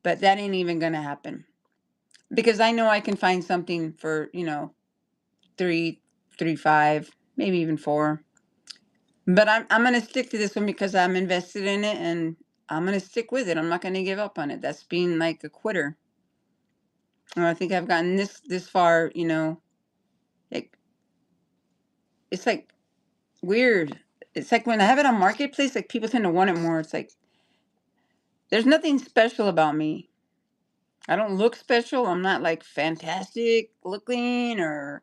But that ain't even going to happen. Because I know I can find something for, 3, 3, 5, maybe even 4. But I'm gonna stick to this one because I'm invested in it and I'm gonna stick with it. I'm not gonna give up on it. That's being like a quitter. And I think I've gotten this far, like it's like weird. It's like when I have it on Marketplace, like people tend to want it more. It's like there's nothing special about me. I don't look special. I'm not like fantastic looking or,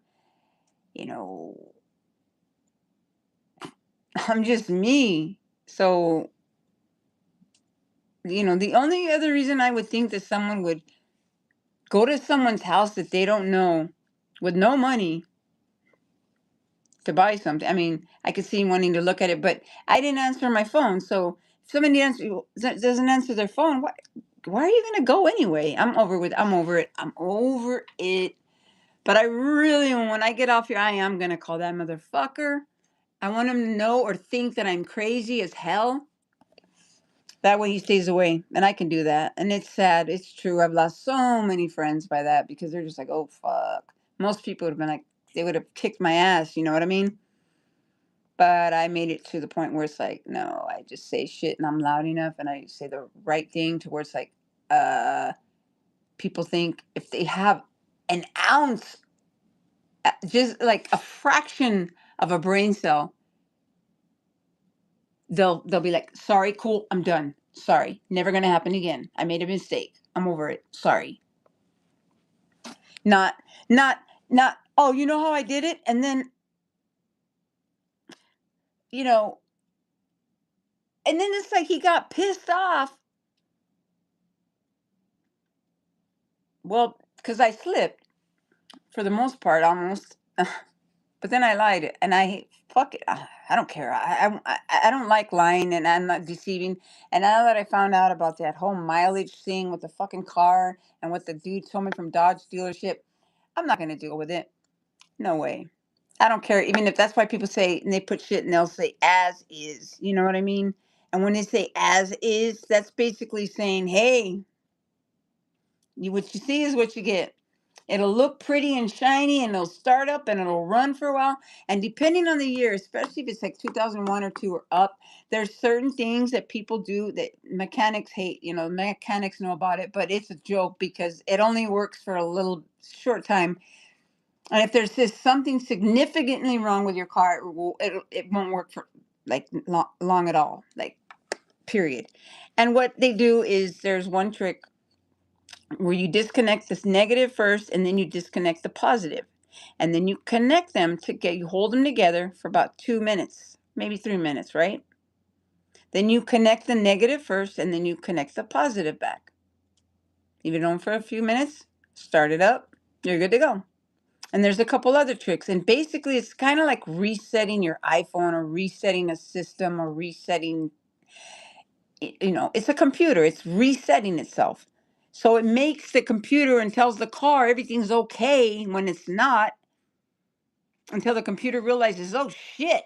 you know, I'm just me. So, the only other reason I would think that someone would go to someone's house that they don't know with no money to buy something. I mean, I could see him wanting to look at it, but I didn't answer my phone. So if somebody doesn't answer their phone, why are you going to go anyway? I'm over it. I'm over it. But I really, when I get off here, I am going to call that motherfucker. I want him to know or think that I'm crazy as hell. That way he stays away, and I can do that. And it's sad. It's true. I've lost so many friends by that because they're just like, oh, fuck. Most people would have been like, they would have kicked my ass. You know what I mean? But I made it to the point where it's like, no, I just say shit and I'm loud enough and I say the right thing to where it's like, people think if they have an ounce, just like a fraction of a brain cell, they'll be like, sorry, cool, I'm done. Sorry, never gonna happen again. I made a mistake. I'm over it. Sorry. Not, not, not. Oh, you know how I did it, and then you know, and then it's like he got pissed off. Well, because I slipped for the most part, almost. But then I lied, and fuck it. I don't care. I don't like lying, and I'm not deceiving. And now that I found out about that whole mileage thing with the fucking car and what the dude told me from Dodge dealership, I'm not gonna deal with it. No way. I don't care. Even if that's why people say, and they put shit and they'll say as is. You know what I mean? And when they say as is, that's basically saying, hey, what you see is what you get. It'll look pretty and shiny and it'll start up and it'll run for a while. And depending on the year, especially if it's like 2001 or 2 or up, there's certain things that people do that mechanics hate. Mechanics know about it, but it's a joke because it only works for a little short time. And if there's just something significantly wrong with your car, it won't work for like long at all, like period. And what they do is there's one trick where you disconnect this negative first and then you disconnect the positive. And then you connect them you hold them together for about 2 minutes, maybe 3 minutes, right? Then you connect the negative first and then you connect the positive back. Leave it on for a few minutes, start it up, you're good to go. And there's a couple other tricks. And basically, it's kind of like resetting your iPhone or resetting a system or resetting, it's a computer. It's resetting itself. So it makes the computer and tells the car everything's okay when it's not until the computer realizes, oh shit.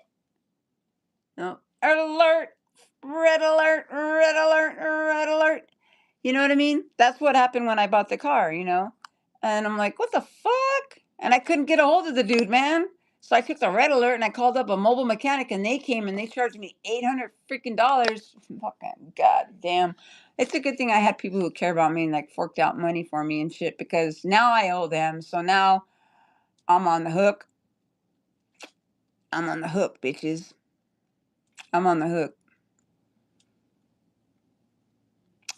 Alert, red alert, red alert, red alert. You know what I mean? That's what happened when I bought the car. And I'm like, what the fuck? And I couldn't get a hold of the dude, man. So I took the red alert and I called up a mobile mechanic and they came and they charged me $800 freaking dollars. Fucking goddamn. It's a good thing I had people who care about me and like forked out money for me and shit because now I owe them. So now I'm on the hook. I'm on the hook, bitches. I'm on the hook.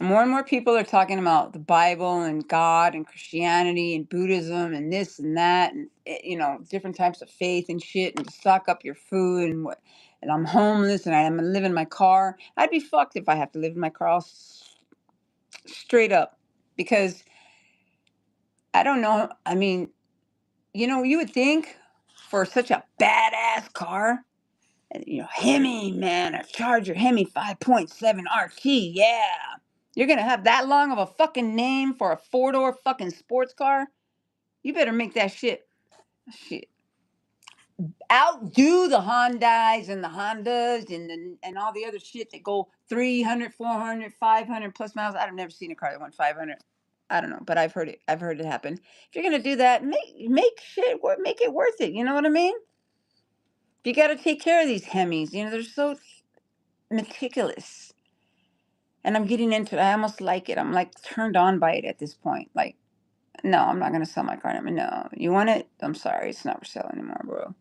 More and more people are talking about the Bible and God and Christianity and Buddhism and this and that and different types of faith and shit and to stock up your food and I'm homeless and I'm gonna live in my car. I'd be fucked if I have to live in my car straight up because I don't know. I mean, you would think for such a badass car. Hemi, man, a Charger Hemi 5.7 RT, yeah. You're gonna have that long of a fucking name for a 4-door fucking sports car? You better make that shit. outdo the Hyundais and the Hondas and all the other shit that go 300, 400, 500 plus miles. I've never seen a car that went 500. I don't know, but I've heard it. I've heard it happen. If you're gonna do that, make shit work. Make it worth it. You know what I mean? You got to take care of these Hemis. You know they're so meticulous. And I'm getting into it. I almost like it. I'm like turned on by it at this point. Like, no, I'm not gonna sell my car anymore. No, you want it? I'm sorry, it's not for sale anymore, bro.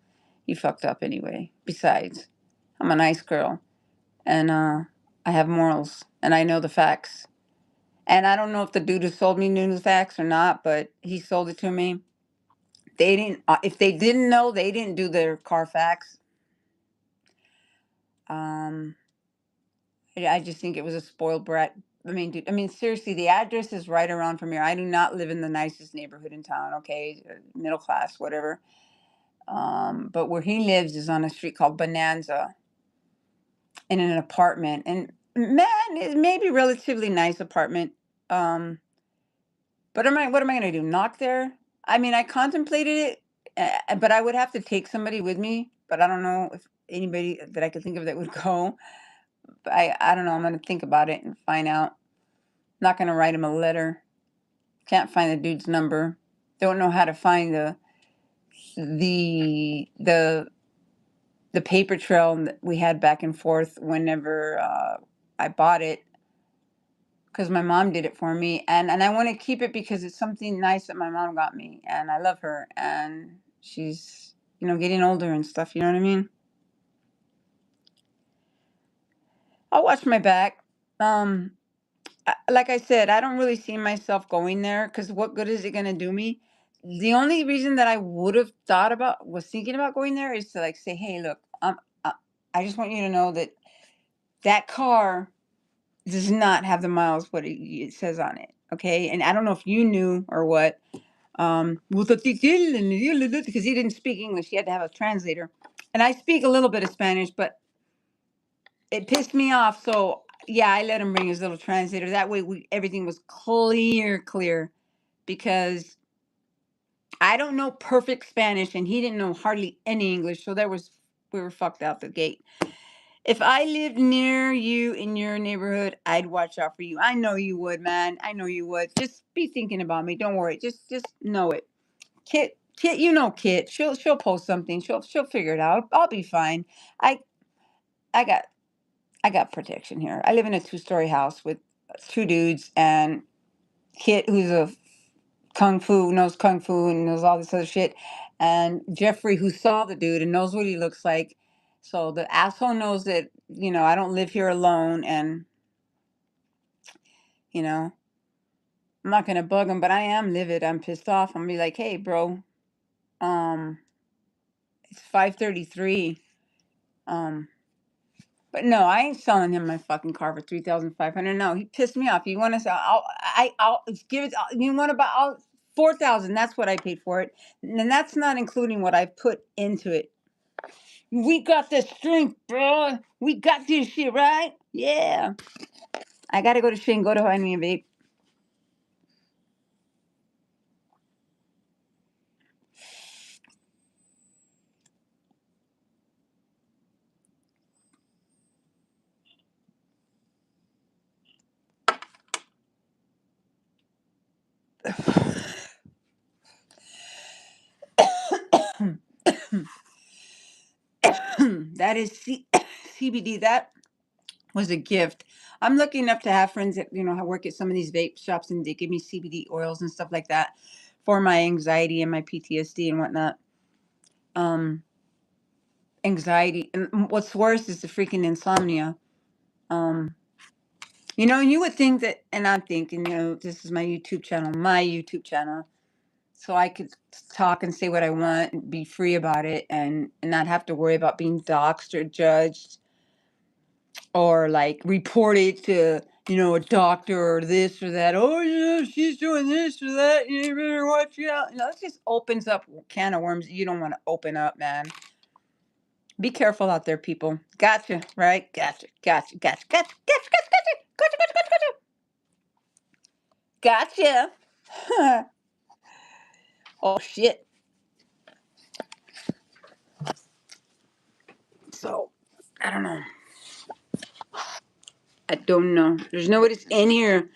You fucked up anyway. Besides, I'm a nice girl, and I have morals, and I know the facts. And I don't know if the dude who sold me knew the facts or not, but he sold it to me. They didn't. If they didn't know, they didn't do their Carfax. Um, I just think it was a spoiled brat. I mean, dude, I mean, seriously, the address is right around from here. I do not live in the nicest neighborhood in town. Okay, middle class, whatever. But where he lives is on a street called Bonanza, in an apartment, and man, it may be relatively nice apartment. Um, but what am I gonna do? Knock there? I mean, I contemplated it, but I would have to take somebody with me. But I don't know if anybody that I could think of that would go. But I don't know. I'm gonna think about it and find out. Not gonna write him a letter. Can't find the dude's number. Don't know how to find the the the paper trail that we had back and forth whenever I bought it, because my mom did it for me, and I want to keep it because it's something nice that my mom got me, and I love her, and she's getting older and stuff. You know what I mean? I'll watch my back. Um, like I said, I don't really see myself going there because what good is it going to do me? The only reason that I would have was thinking about going there is to like say, hey, look, I, I just want you to know that that car does not have the miles what it says on it. Okay. And I don't know if you knew or what. Because he didn't speak English. He had to have a translator. And I speak a little bit of Spanish, but it pissed me off. So yeah, I let him bring his little translator. That way everything was clear because I don't know perfect Spanish and he didn't know hardly any English. So we were fucked out the gate. If I lived near you in your neighborhood, I'd watch out for you. I know you would, man. I know you would. Just be thinking about me. Don't worry. Just know it. Kit, Kit. She'll post something. She'll figure it out. I'll be fine. I I got I got protection here. I live in a 2-story house with 2 dudes and Kit, who's a knows kung fu and knows all this other shit, and Jeffrey, who saw the dude and knows what he looks like. So the asshole knows that I don't live here alone, and you know I'm not gonna bug him, but I am livid. I'm pissed off. I'm gonna be like, hey, bro, um, it's 5:33. Um, but no, I ain't selling him my fucking car for 3,500. No, he pissed me off. You want to sell? I'll give it. You want to buy? 4,000. That's what I paid for it, and that's not including what I put into it. We got the strength, bro. We got this shit, right? Yeah. I gotta go to Shane. Go to find me a vape. That is CBD. That was a gift. I'm lucky enough to have friends that work at some of these vape shops, and they give me CBD oils and stuff like that for my anxiety and my PTSD and whatnot. Um, Anxiety, and what's worse is the freaking insomnia. Um, you would think that, and I'm thinking, this is my YouTube channel, so I could talk and say what I want and be free about it, and not have to worry about being doxxed or judged or like reported to a doctor or this or that. Oh yeah, she's doing this or that. You better watch out. It just opens up a can of worms that you don't want to open up, man. Be careful out there, people. Gotcha, right? Gotcha. Oh shit. I don't know. I don't know. There's nobody's in here.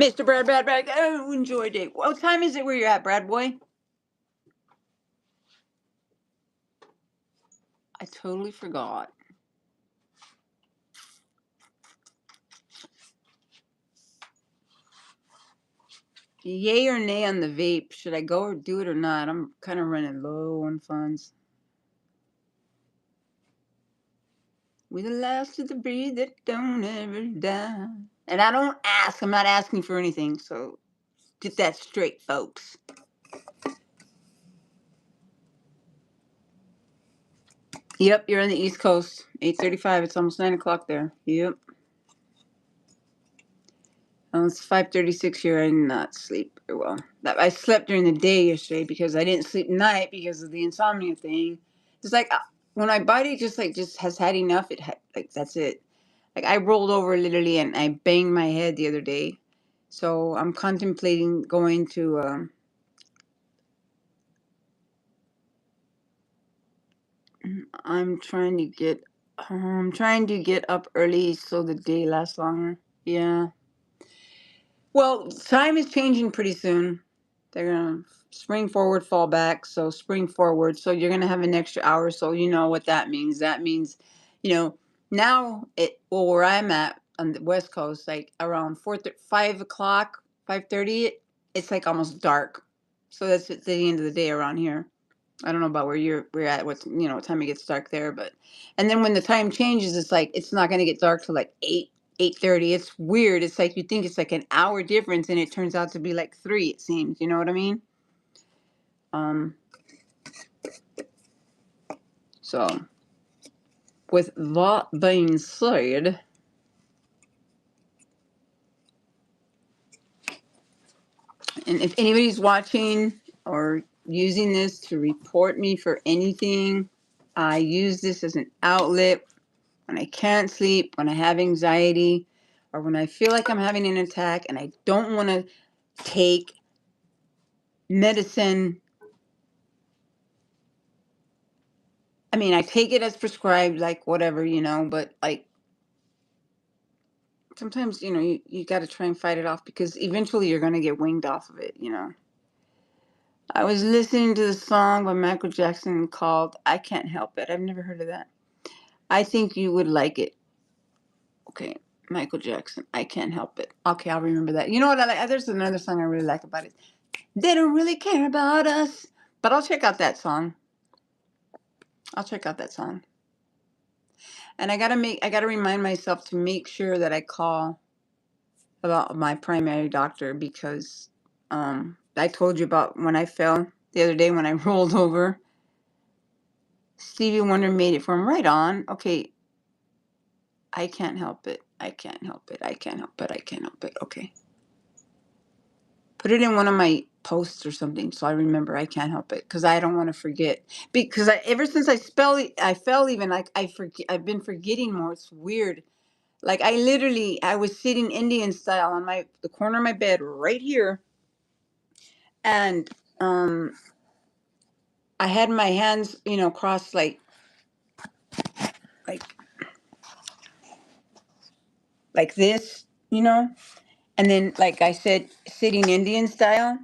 Mr. Brad. Oh, enjoy day. What time is it where you're at, Brad boy? I totally forgot. Yay or nay on the vape? Should I go or do it or not? I'm kind of running low on funds. We the last of the breed that don't ever die. And I don't ask. I'm not asking for anything. So get that straight, folks. Yep, you're on the East Coast. 8:35. It's almost 9 o'clock there. Yep. Oh, it's 5:36 here. I did not sleep very well. I slept during the day yesterday because I didn't sleep at night because of the insomnia thing. It's like when my body just has had enough. Like that's it. Like I rolled over literally and I banged my head the other day. So I'm contemplating going to. I'm trying to get. I'm trying to get up early so the day lasts longer. Yeah. Well, time is changing pretty soon. They're gonna spring forward, fall back. So spring forward. So you're gonna have an extra hour. So you know what that means. That means, you know, now where I'm at on the West Coast, like around 5 o'clock, 5:30, it's like almost dark. So that's at the end of the day around here. I don't know about where we're at. What time it gets dark there, but and then when the time changes, it's like it's not gonna get dark till like 8:30. It's weird. It's like you think it's like an hour difference, and it turns out to be like 3. It seems. You know what I mean? Um. So with that being said, and if anybody's watching or using this to report me for anything, I use this as an outlet when I can't sleep, when I have anxiety, or when I feel like I'm having an attack and I don't want to take medicine. I mean, I take it as prescribed, like whatever, but like sometimes, you got to try and fight it off because eventually you're going to get winged off of it. I was listening to the song by Michael Jackson called I Can't Help It. I've never heard of that. I think you would like it. Okay, Michael Jackson, I Can't Help It. Okay, I'll remember that. You know what I like? There's another song I really like about it. They don't really care about us. But I'll check out that song. And I gotta remind myself to make sure that I call about my primary doctor because I told you about when I fell the other day when I rolled over. Stevie Wonder made it from right on. Okay, I can't help it. I can't help it. I can't help it. I can't help it. Okay. Put it in one of my posts or something so I remember I can't help it because I don't want to forget. Because ever since I fell even like I've been forgetting more. It's weird. Like I was sitting Indian style on the corner of my bed right here, and I had my hands crossed like like this, and then like I said, sitting Indian style,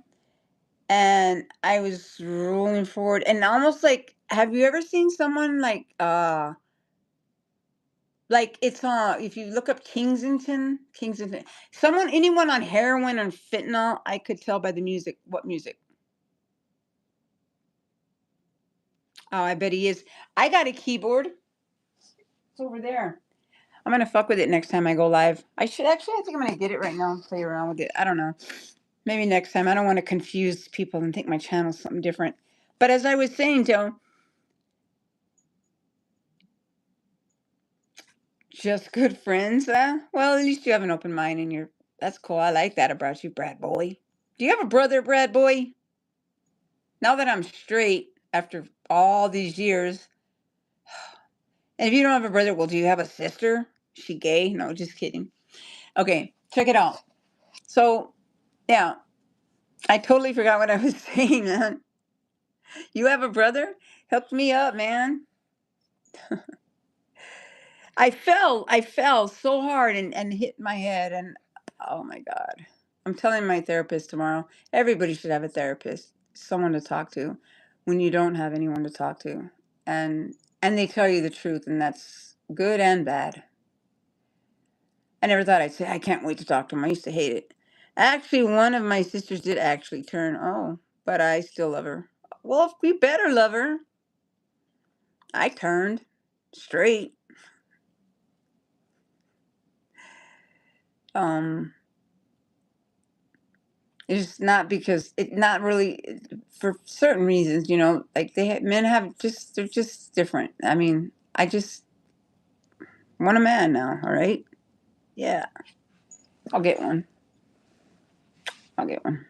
and I was rolling forward and almost like have you ever seen someone like it's if you look up Kingsington, anyone on heroin or fentanyl, I could tell by the music. What music? Oh, I bet he is. I got a keyboard. It's over there. I'm gonna fuck with it next time I go live. I should actually. I think I'm gonna get it right now and play around with it. I don't know. Maybe next time. I don't want to confuse people and think my channel's something different. But as I was saying, Joe, just good friends. Well, at least you have an open mind and you're. That's cool. I like that about you, Brad boy. Do you have a brother, Brad boy? Now that I'm straight after all these years, and if you don't have a brother, well, do you have a sister? Is she gay? No, just kidding. Okay, check it out. So, yeah, I totally forgot what I was saying, man. You have a brother? Help me up, man. I fell so hard and hit my head, and oh my god. I'm telling my therapist tomorrow. Everybody should have a therapist, someone to talk to when you don't have anyone to talk to. And they tell you the truth, and that's good and bad. I never thought I'd say I can't wait to talk to him. I used to hate it. Actually, one of my sisters did actually turn, oh, but I still love her. Well, we better love her. I turned straight. Um It's not because it not really for certain reasons, like men have just they're just different. I mean, I just want a man now, all right? Yeah, I'll get one. I'll get one.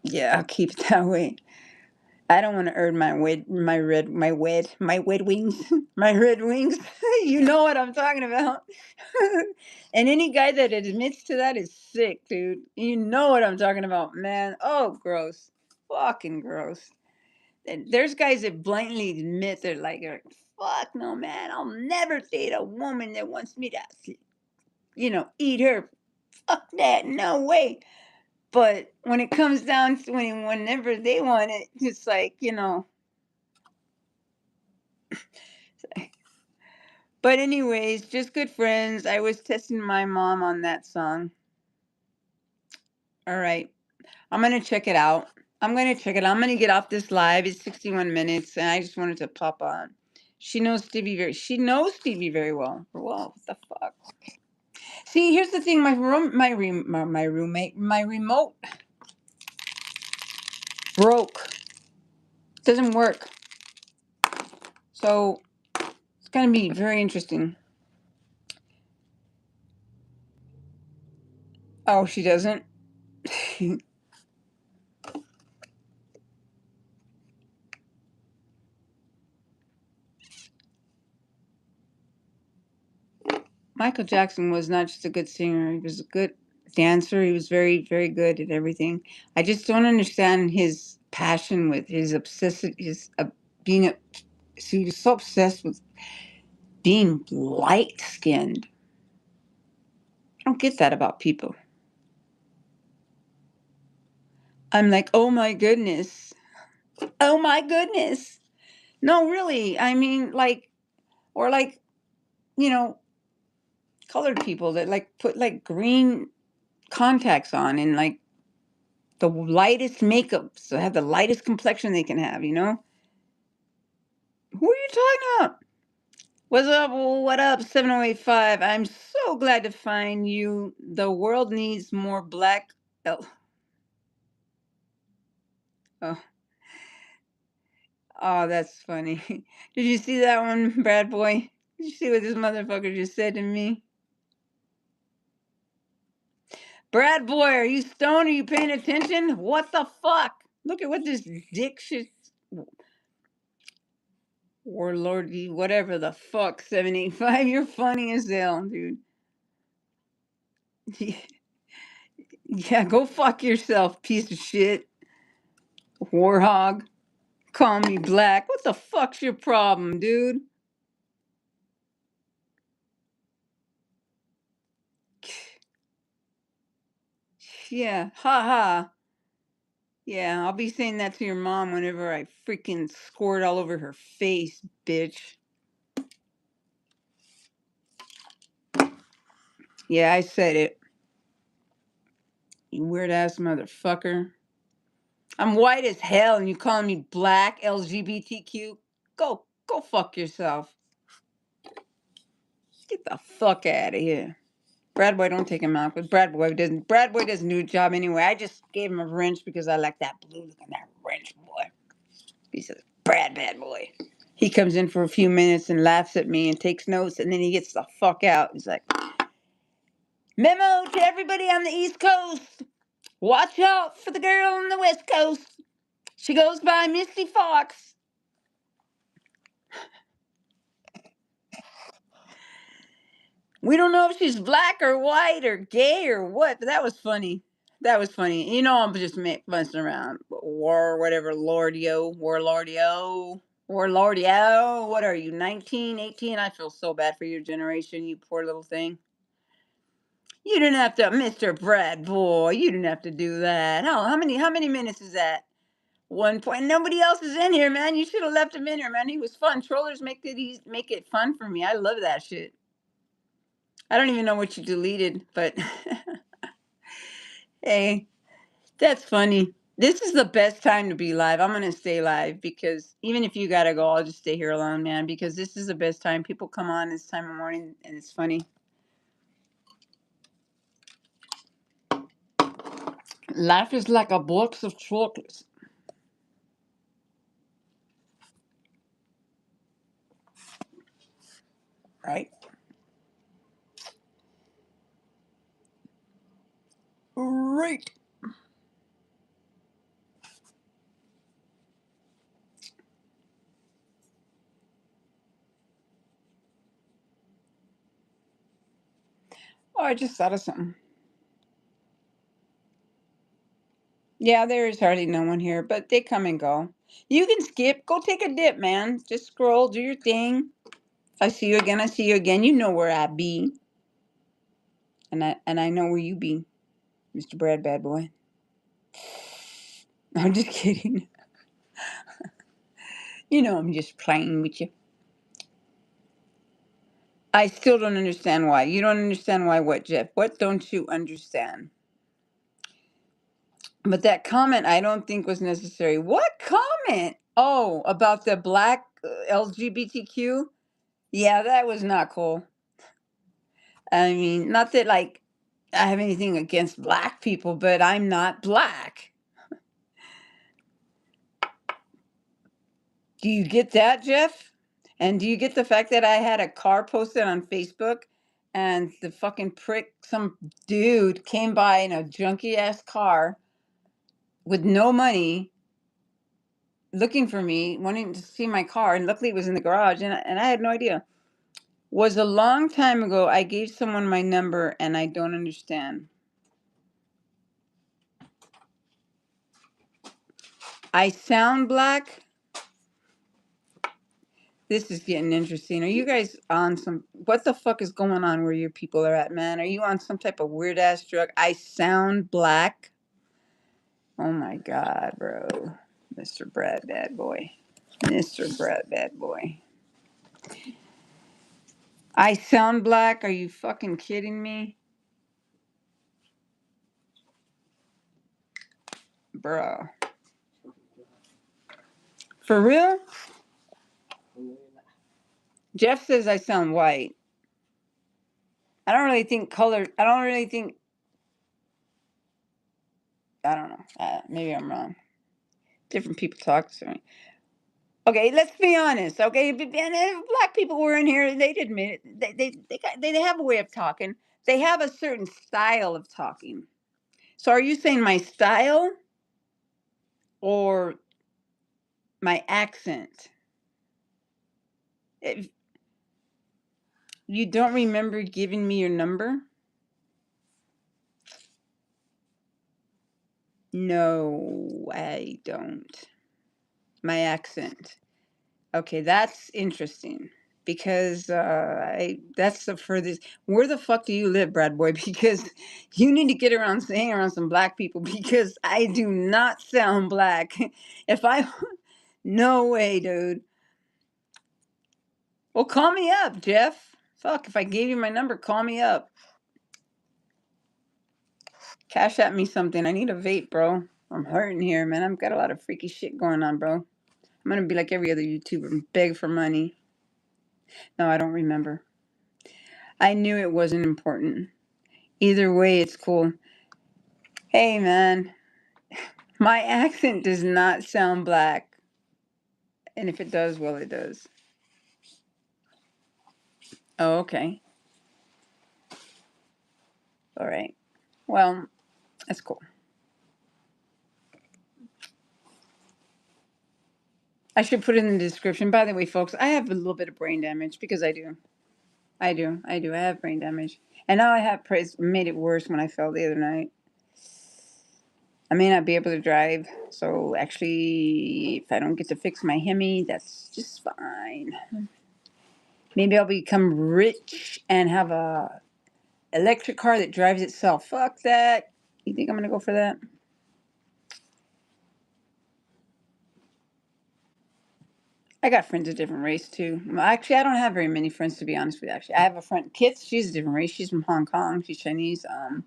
Yeah, I'll keep it that way. I don't want to earn my red wings, my red wings. You know what I'm talking about. And any guy that admits to that is sick, dude. You know what I'm talking about, man. Oh, gross. Fucking gross. And there's guys that blatantly admit they're like, fuck no, man. I'll never date a woman that wants me to, eat her. Fuck that. No way. But when it comes down to whenever they want it, it's like, But anyways, just good friends. I was testing my mom on that song. All right. I'm gonna check it out. I'm gonna check it out. I'm gonna get off this live. It's 61 minutes, and I just wanted to pop on. She knows Stevie very well. Whoa, what the fuck? See, here's the thing. My roommate, my remote broke. Doesn't work. So it's gonna be very interesting. Oh, she doesn't. Michael Jackson was not just a good singer, he was a good dancer. He was very, very good at everything. I just don't understand his passion with his obsessive, being a, so he was so obsessed with being light skinned. I don't get that about people. I'm like, oh my goodness. Oh my goodness. No, really. I mean, or you know, colored people that like put like green contacts on and like the lightest makeup, so have the lightest complexion they can have. Who are you talking about? What's up? What up? 7085. I'm so glad to find you. The world needs more black. Oh, oh, oh, that's funny. Did you see that one, Brad Boy? Did you see what this motherfucker just said to me? Brad Boy, are you stoned? Are you paying attention? What the fuck? Look at what this dick shit. Warlord, whatever the fuck, 785. You're funny as hell, dude. Yeah, go fuck yourself, piece of shit. Warhog. Call me black. What the fuck's your problem, dude? Yeah, ha ha. Yeah, I'll be saying that to your mom whenever I freaking squirt all over her face, bitch. Yeah, I said it. You weird ass motherfucker. I'm white as hell and you calling me black, LGBTQ? Go fuck yourself. Get the fuck out of here. Brad Boy, don't take him out, but Brad Boy doesn't do a job anyway. I just gave him a wrench because I like that blue look on that wrench, boy. He says, Bad Boy. He comes in for a few minutes and laughs at me and takes notes, and then he gets the fuck out. He's like, memo to everybody on the East Coast. Watch out for the girl on the West Coast. She goes by Misty Fox. We don't know if she's black or white or gay or what, but that was funny. That was funny. I'm just messing around. War, whatever, Lordio, Warlordio, Or Lordy, oh, what are you, 19, 18? I feel so bad for your generation, you poor little thing. You didn't have to, Mr. Brad boy, you didn't have to do that. How many minutes is that? 1 point. Nobody else is in here, man. You should have left him in here, man. He was fun. Trollers make it easy, make it fun for me. I love that shit. I don't even know what you deleted, but hey, that's funny. This is the best time to be live. I'm gonna stay live because even if you gotta go, I'll just stay here alone, man. Because this is the best time. People come on this time of morning, and it's funny. Life is like a box of chocolates, right? Right. Oh, I just thought of something. Yeah, there is hardly no one here, but they come and go. You can skip. Go take a dip, man. Just scroll, do your thing. If I see you again, I see you again. You know where I be, and I know where you be, Mr. Brad Bad Boy. I'm just kidding. You know I'm just playing with you. I still don't understand why. You don't understand why what, Jeff? What don't you understand? But that comment I don't think was necessary. What comment? Oh, about the black LGBTQ? Yeah, that was not cool. I mean, not that like I have anything against black people, but I'm not black. Do you get that, Jeff? And do you get the fact that I had a car posted on Facebook and the fucking prick, some dude came by in a junky ass car with no money looking for me, wanting to see my car, and luckily it was in the garage, and I had no idea. Was a long time ago. I gave someone my number, and I don't understand. I sound black. This is getting interesting. Are you guys on some? What the fuck is going on where your people are at, man? Are you on some type of weird ass drug? I sound black. Oh my god, bro, Mr. Brad Bad Boy, Mr. Brad Bad Boy. I sound black? Are you fucking kidding me? Bro. For real? Jeff says I sound white. I don't really think color, I don't really think, I don't know. Maybe I'm wrong. Different people talk to me. Okay, let's be honest. Okay, and if black people were in here, they'd admit it. They have a way of talking. They have a certain style of talking. So are you saying my style or my accent? If you don't remember giving me your number? No, I don't. My accent. Okay, that's interesting because that's the furthest. Where the fuck do you live, Brad Boy? Because you need to get around, hang around some black people because I do not sound black. If I, no way, dude. Well, call me up, Jeff. Fuck, if I gave you my number, call me up. Cash at me something. I need a vape, bro. I'm hurting here, man. I've got a lot of freaky shit going on, bro. I'm gonna be like every other YouTuber and beg for money. No, I don't remember. I knew it wasn't important. Either way, it's cool. Hey, man, my accent does not sound black. And if it does, well, it does. Oh, okay. All right. Well, that's cool. I should put it in the description. By the way, folks, I have a little bit of brain damage because I do. I have brain damage. And now I have made it worse when I fell the other night. I may not be able to drive, so actually, if I don't get to fix my Hemi, that's just fine. Maybe I'll become rich and have a electric car that drives itself. Fuck that. You think I'm gonna go for that? I got friends of different race too. Well, actually, I don't have very many friends to be honest with you. Actually, I have a friend, Kits. She's a different race. She's from Hong Kong. She's Chinese. Um.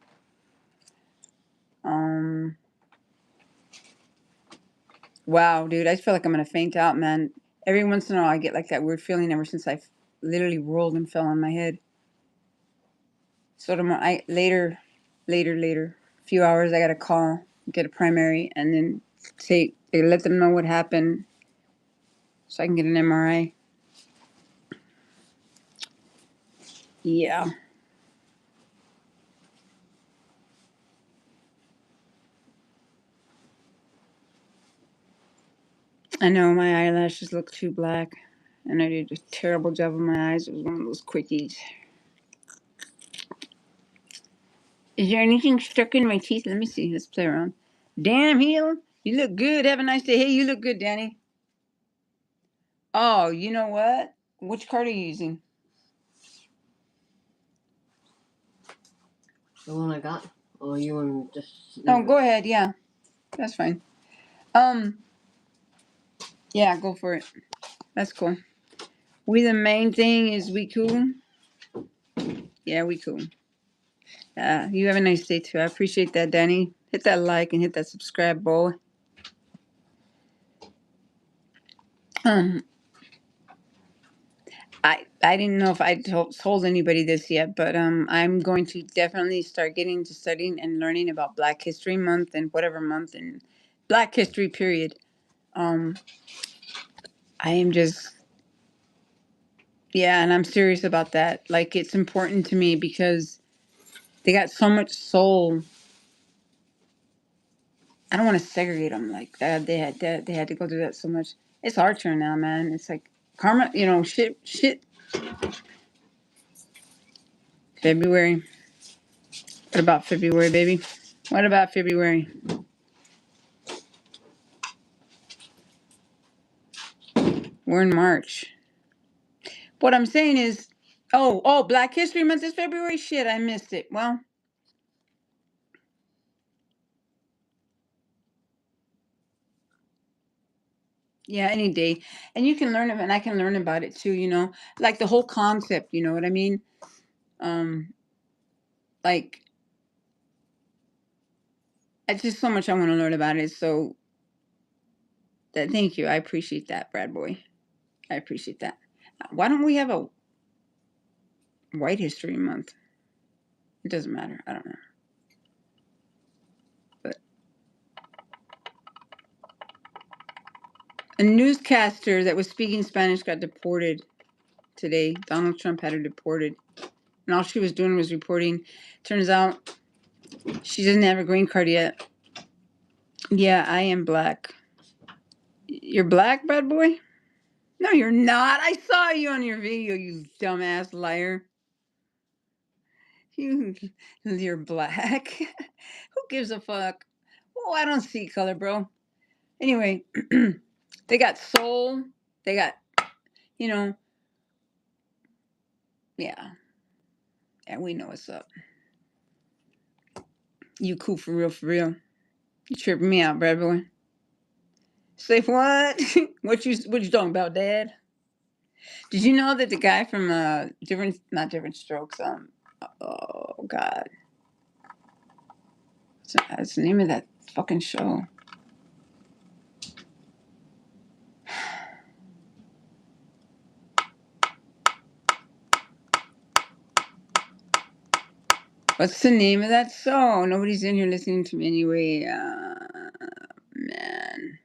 Wow, dude, I feel like I'm gonna faint out, man. Every once in a while, I get like that weird feeling. Ever since I literally rolled and fell on my head. So tomorrow, later, a few hours, I gotta call, get a primary, and then they let them know what happened, so I can get an MRI. Yeah. I know my eyelashes look too black, and I did a terrible job on my eyes. It was one of those quickies. Is there anything stuck in my teeth? Let me see. Let's play around. Damn, heel. You look good. Have a nice day. Hey, you look good, Danny. Oh, you know what? Which card are you using? The one I got. Oh, you want to just? Oh, go ahead. Yeah, that's fine. Yeah, go for it. That's cool. The main thing is we cool. Yeah, we cool. You have a nice day too. I appreciate that, Danny. Hit that like and hit that subscribe, boy. Um, I didn't know if I told anybody this yet, but I'm going to definitely start getting to studying and learning about Black History Month and whatever month and Black History period. Um, I am just yeah, and I'm serious about that. Like it's important to me because they got so much soul. I don't want to segregate them like that. They had to go through that so much. It's our turn now, man. It's like karma, shit. February. What about February, baby? What about February? We're in March. What I'm saying is, Black History Month is February. Shit, I missed it. Well, yeah, any day, and you can learn it, and I can learn about it too. Like the whole concept. You know what I mean? Um, like it's just so much I want to learn about it. So, thank you. I appreciate that, Brad boy. I appreciate that. Why don't we have a White History Month? It doesn't matter. I don't know. But a newscaster that was speaking Spanish got deported today. Donald Trump had her deported. And all she was doing was reporting. Turns out she doesn't have a green card yet. Yeah, I am black. You're black, bad boy? No, you're not. I saw you on your video, you dumbass liar. You're black. Who gives a fuck? Oh, I don't see color, bro. Anyway, they got soul. They got, you know, yeah. Yeah, we know what's up. You cool for real, for real. You tripping me out, bad boy. Say what? What you talking about, Dad? Did you know that the guy from not different strokes, oh god. What's the name of that fucking show? What's the name of that show? Nobody's in here listening to me anyway. Man.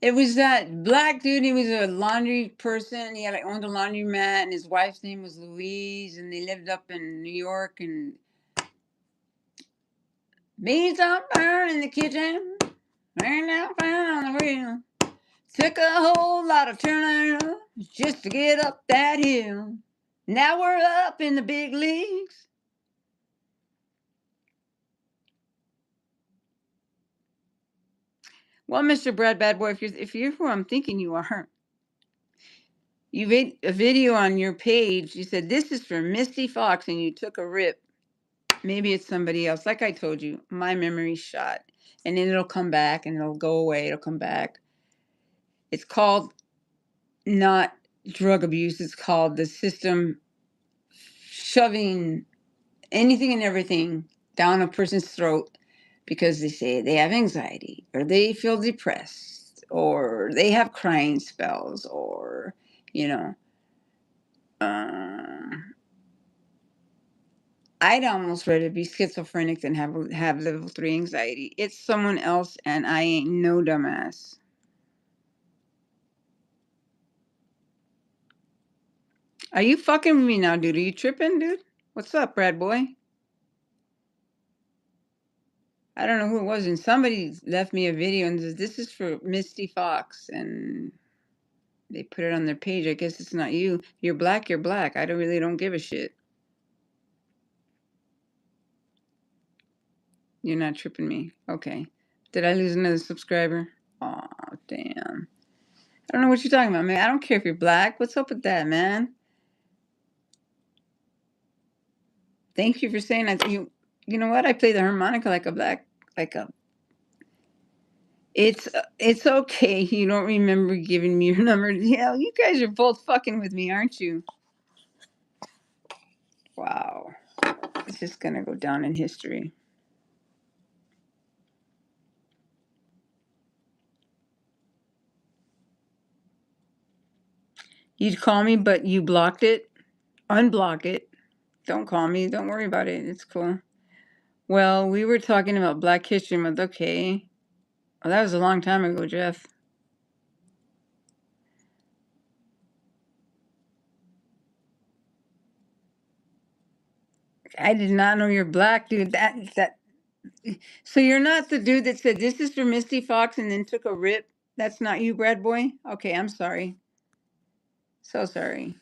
It was that black dude. He was a laundry person. He owned a laundromat, and his wife's name was Louise, and they lived up in New York. And beans on burn in the kitchen, rain down fine on the wheel. Took a whole lot of turning just to get up that hill. Now we're up in the big leagues. Well, Mr. Brad Bad Boy, if you're who I'm thinking you are, you made a video on your page. You said this is for Misty Fox, and you took a rip. Maybe it's somebody else. Like I told you, my memory's shot, and then it'll come back, and it'll go away. It'll come back. It's called not drug abuse. It's called the system shoving anything and everything down a person's throat because they say they have anxiety or they feel depressed or they have crying spells or, you know, I'd almost rather be schizophrenic than have level 3 anxiety. It's someone else and I ain't no dumbass. Are you fucking with me now, dude? Are you tripping, dude? What's up, Brad boy? I don't know who it was, and somebody left me a video and says, this is for Misty Fox, and they put it on their page. I guess it's not you. You're black, you're black. I don't give a shit. You're not tripping me. Okay. Did I lose another subscriber? Aw, damn. I don't know what you're talking about, man. I don't care if you're black. What's up with that, man? Thank you for saying that. You know what? I play the harmonica like a It's okay. You don't remember giving me your number. Yeah, you guys are both fucking with me, aren't you? Wow. It's just gonna go down in history. You'd call me, but you blocked it. Unblock it. Don't call me. Don't worry about it. It's cool. Well, we were talking about Black History Month. Okay. Well, that was a long time ago, Jeff. I did not know you're black, dude. So you're not the dude that said this is for Misty Fox and then took a rip? That's not you, Brad boy? Okay, I'm sorry. So sorry.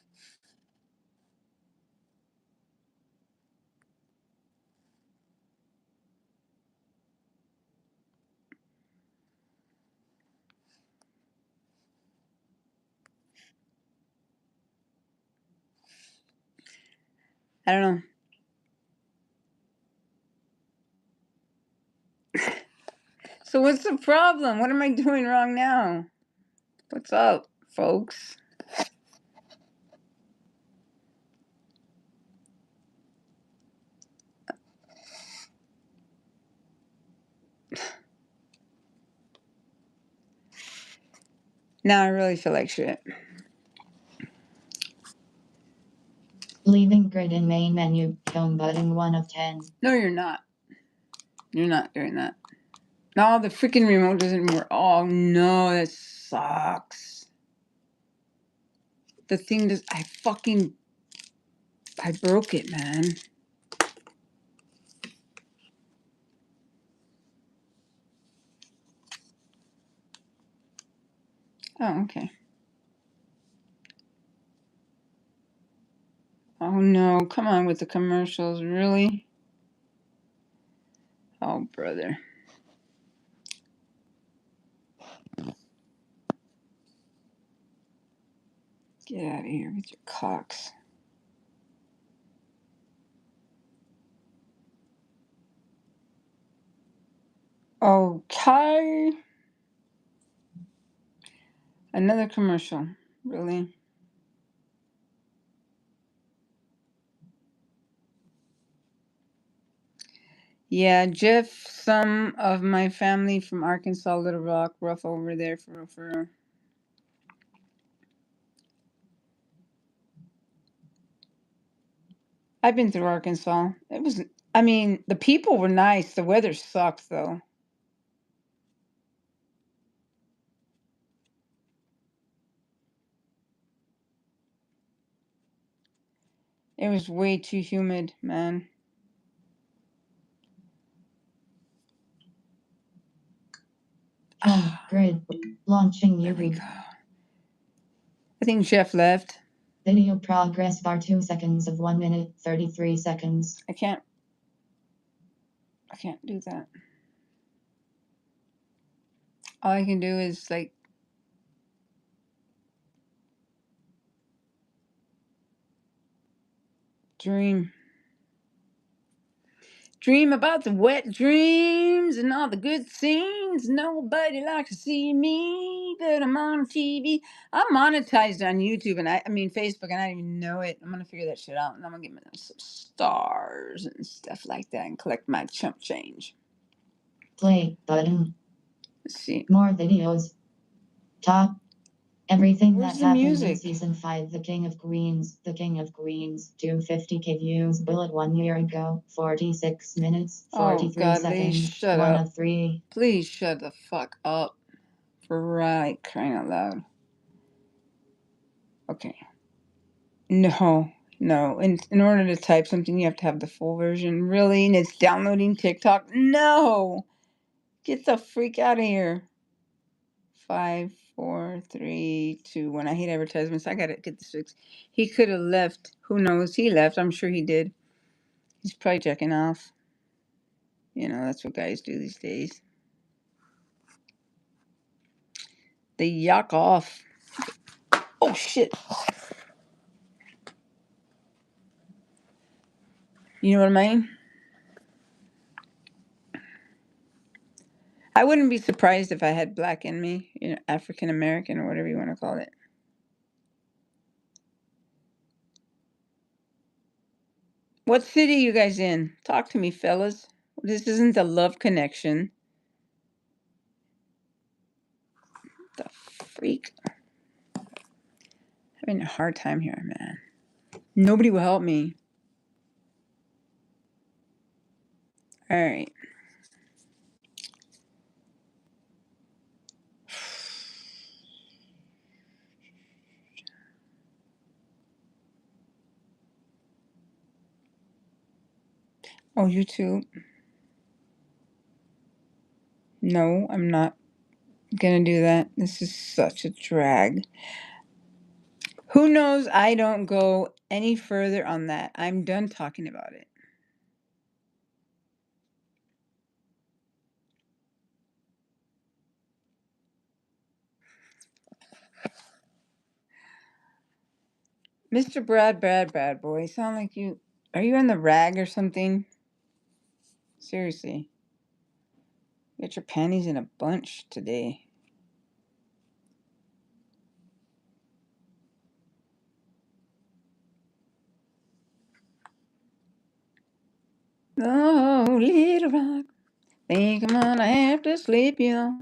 I don't know. So what's the problem? What am I doing wrong now? What's up, folks? Now I really feel like shit. Leaving grid in main menu, home button 1 of 10. No, you're not. You're not doing that. No, the freaking remote doesn't work. Oh no, that sucks. The thing does. I broke it, man. Oh, okay. Oh no, come on with the commercials, really? Oh, brother. Get out of here with your cocks. Okay. Another commercial. Really? Yeah, Jeff, some of my family from Arkansas, Little Rock, rough over there for real. I've been through Arkansas. The people were nice. The weather sucked, though. It was way too humid, man. Grid. Launching new There we read. go. I think Jeff left. Video progress bar 2 seconds of 1 minute 33 seconds. I can't do that. All I can do is like dream. Dream about the wet dreams and all the good scenes. Nobody likes to see me, but I'm on TV. I'm monetized on YouTube and I mean Facebook, and I don't even know it. I'm gonna figure that shit out, and I'm gonna get myself some stars and stuff like that, and collect my chump change. Play button. Let's see. More videos. Top. Everything Where's that the happened in music? season 5. The King of Queens. The King of Queens. 250k views. Bullet 1 year ago. 46 minutes. Oh 43 God, Lee, seconds. shut 1 up! of 3. Please shut the fuck up! For right crying out loud. Okay. No, no. In order to type something, you have to have the full version. Really? And it's downloading TikTok? No! Get the freak out of here. 5, 4, 3, 2, 1. I hate advertisements. I gotta get this fixed. He could have left. Who knows? He left. I'm sure he did. He's probably checking off. You know, that's what guys do these days. They yuck off. Oh, shit. You know what I mean? I wouldn't be surprised if I had black in me, you know, African American or whatever you want to call it. What city you guys in? Talk to me, fellas. This isn't the Love Connection. The freak. Having a hard time here, man. Nobody will help me. All right. Oh, YouTube. No, I'm not gonna do that. This is such a drag. Who knows? I don't go any further on that. I'm done talking about it. Mr. Brad boy. Sound like you. Are you on the rag or something? Seriously. Get your panties in a bunch today. Oh, little rock. Think I'm gonna have to sleep you off.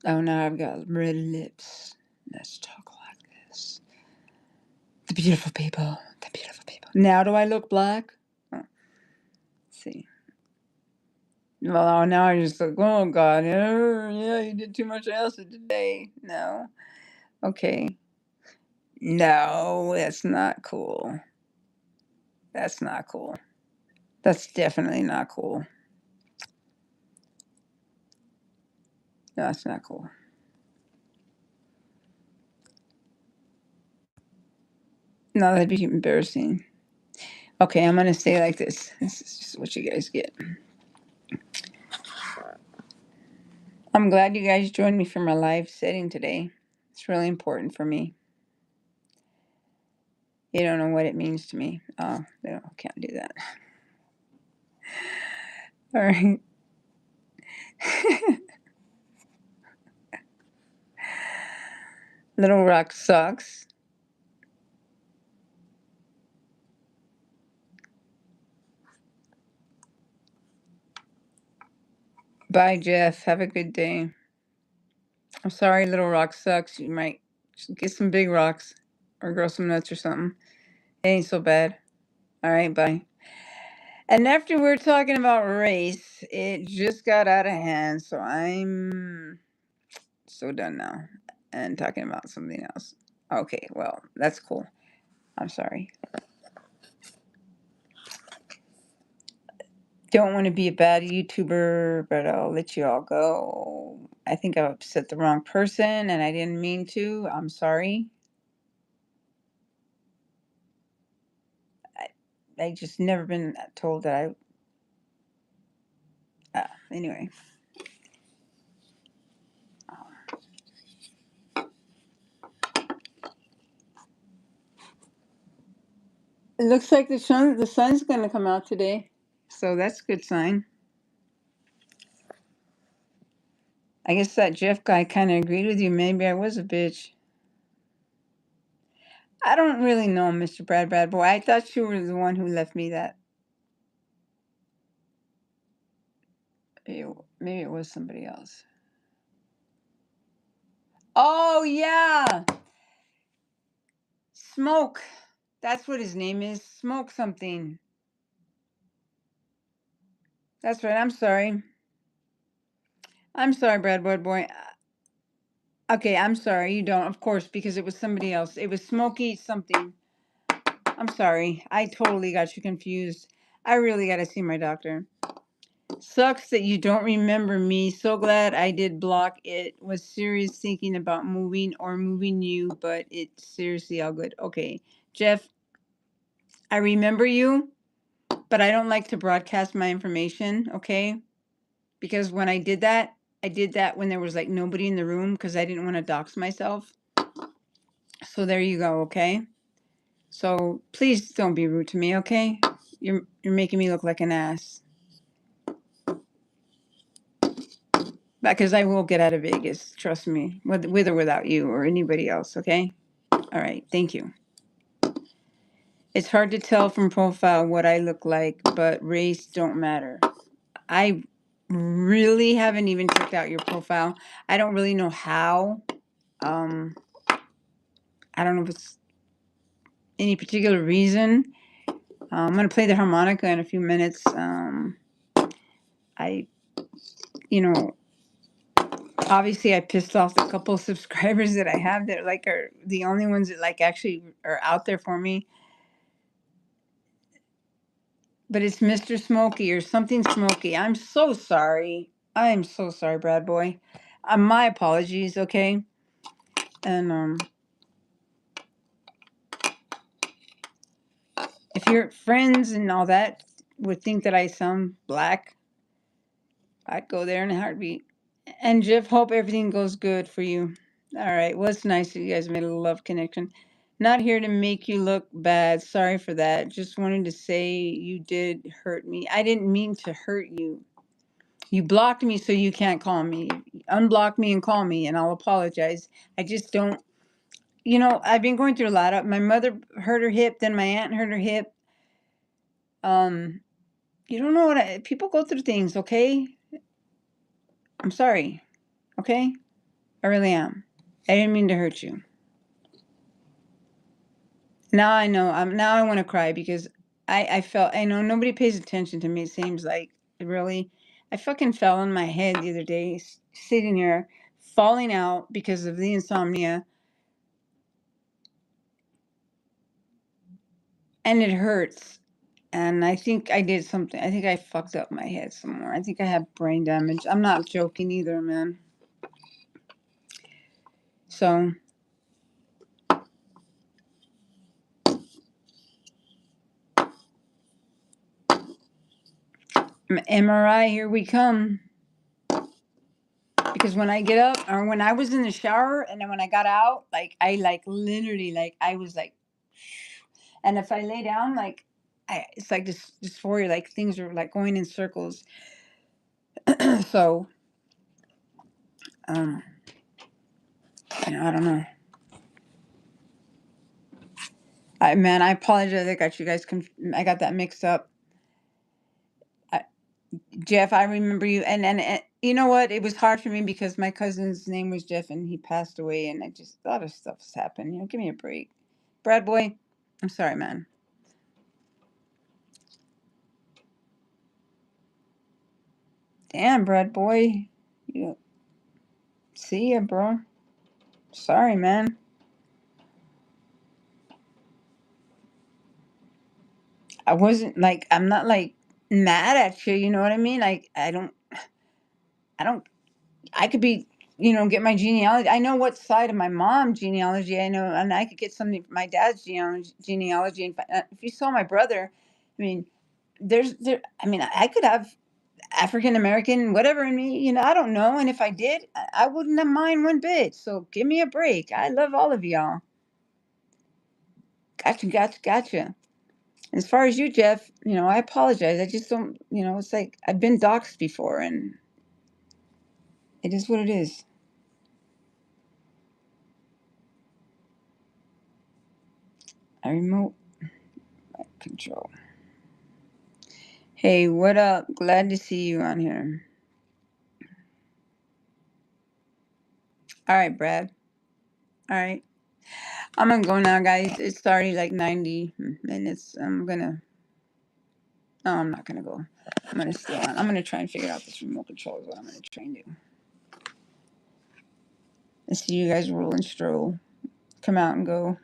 Oh, now I've got red lips. Let's talk like this. The beautiful people. The beautiful people. Now do I look black? Oh, let's see. Well, now I just look, oh God, yeah, you did too much acid today. No. Okay. No, that's not cool. That's not cool. That's definitely not cool. No, that's not cool. No, that'd be embarrassing. Okay, I'm gonna say like this. This is just what you guys get. I'm glad you guys joined me for my live setting today. It's really important for me. You don't know what it means to me. Oh, no, can't do that. All right. Little Rock sucks. Bye, Jeff. Have a good day. I'm sorry, Little Rock sucks. You might get some big rocks or grow some nuts or something. It ain't so bad. All right, bye. And after we're talking about race, it just got out of hand, so I'm so done now and talking about something else. Okay, well, that's cool. I'm sorry. Don't want to be a bad YouTuber, but I'll let you all go. I think I've upset the wrong person and I didn't mean to. I'm sorry. I just never been told that Anyway. It looks like the sun's going to come out today. So that's a good sign. I guess that Jeff guy kind of agreed with you. Maybe I was a bitch. I don't really know, Mr. Bad Boy. I thought you were the one who left me that. Maybe it was somebody else. Oh, yeah. Smoke. That's what his name is. Smoke something. That's right. I'm sorry. I'm sorry, Bad Boy. Okay, I'm sorry. You don't, of course, because it was somebody else. It was Smokey something. I'm sorry. I totally got you confused. I really got to see my doctor. Sucks that you don't remember me. So glad I did block it. Was serious thinking about moving or moving you, but it's seriously all good. Okay, Jeff, I remember you, but I don't like to broadcast my information, okay? Because when I did that when there was like nobody in the room because I didn't want to dox myself. So there you go, okay? So please don't be rude to me, okay? You're making me look like an ass. Because I will get out of Vegas, trust me, with or without you or anybody else, okay? All right, thank you. It's hard to tell from profile what I look like, but race don't matter. I really haven't even checked out your profile. I don't really know how. I don't know if it's any particular reason. I'm going to play the harmonica in a few minutes. Obviously I pissed off the couple of subscribers that I have that like are the only ones that like actually are out there for me. But it's Mr. Smokey or something Smoky. I'm so sorry. I am so sorry, Brad Boy. My apologies, okay? And if your friends and all that would think that I sound black, I'd go there in a heartbeat. And Jeff, hope everything goes good for you. All right. Well, it's nice that you guys made a love connection. Not here to make you look bad. Sorry for that. Just wanted to say you did hurt me. I didn't mean to hurt you. You blocked me so you can't call me. Unblock me and call me and I'll apologize. I just don't, I've been going through a lot. My mother hurt her hip, then my aunt hurt her hip. You don't know what people go through things, okay? I'm sorry, okay? I really am. I didn't mean to hurt you. Now I know. Now I want to cry because I know nobody pays attention to me. It seems like really, I fucking fell on my head the other day, sitting here, falling out because of the insomnia, and it hurts. And I think I did something. I think I fucked up my head somewhere. I think I have brain damage. I'm not joking either, man. So. MRI, here we come. Because when I get up, or when I was in the shower, and then when I got out, like I like literally like I was like, and if I lay down, like it's like this dysphoria, like things are like going in circles. So, I don't know. I apologize. I got you guys. I got that mixed up. Jeff, I remember you, and you know what? It was hard for me because my cousin's name was Jeff, and he passed away, and a lot of stuff's happened. Give me a break, Brad Boy. I'm sorry, man. Damn, Brad Boy. You see ya, bro. Sorry, man. I'm not like mad at you. You know what I mean? Like I don't. I could be, get my genealogy. I know what side of my mom's genealogy I know, and I could get something from my dad's genealogy. And if you saw my brother, I mean, I mean, I could have African American, whatever in me, I don't know. And if I did, I wouldn't have mind one bit. So give me a break. I love all of y'all. Gotcha. As far as you, Jeff, I apologize. I just don't, it's like I've been doxxed before and it is what it is. I remote control. Hey, what up? Glad to see you on here. All right, Brad. All right. I'm gonna go now, guys. It's already like 90 minutes. No, I'm not gonna go. I'm gonna stay on. I'm gonna try and figure out this remote control is what I'm gonna try and do. I see you guys roll and stroll. Come out and go.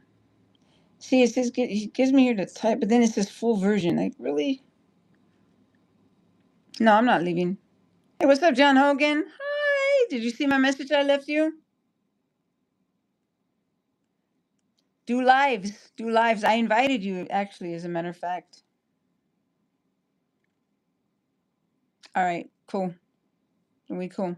See, it says it gives me here to type, but then it says full version. Like, really? No, I'm not leaving. Hey, what's up, John Hogan? Hi. Did you see my message I left you? Do lives. Do lives. I invited you, actually, as a matter of fact. All right, cool. Are we cool?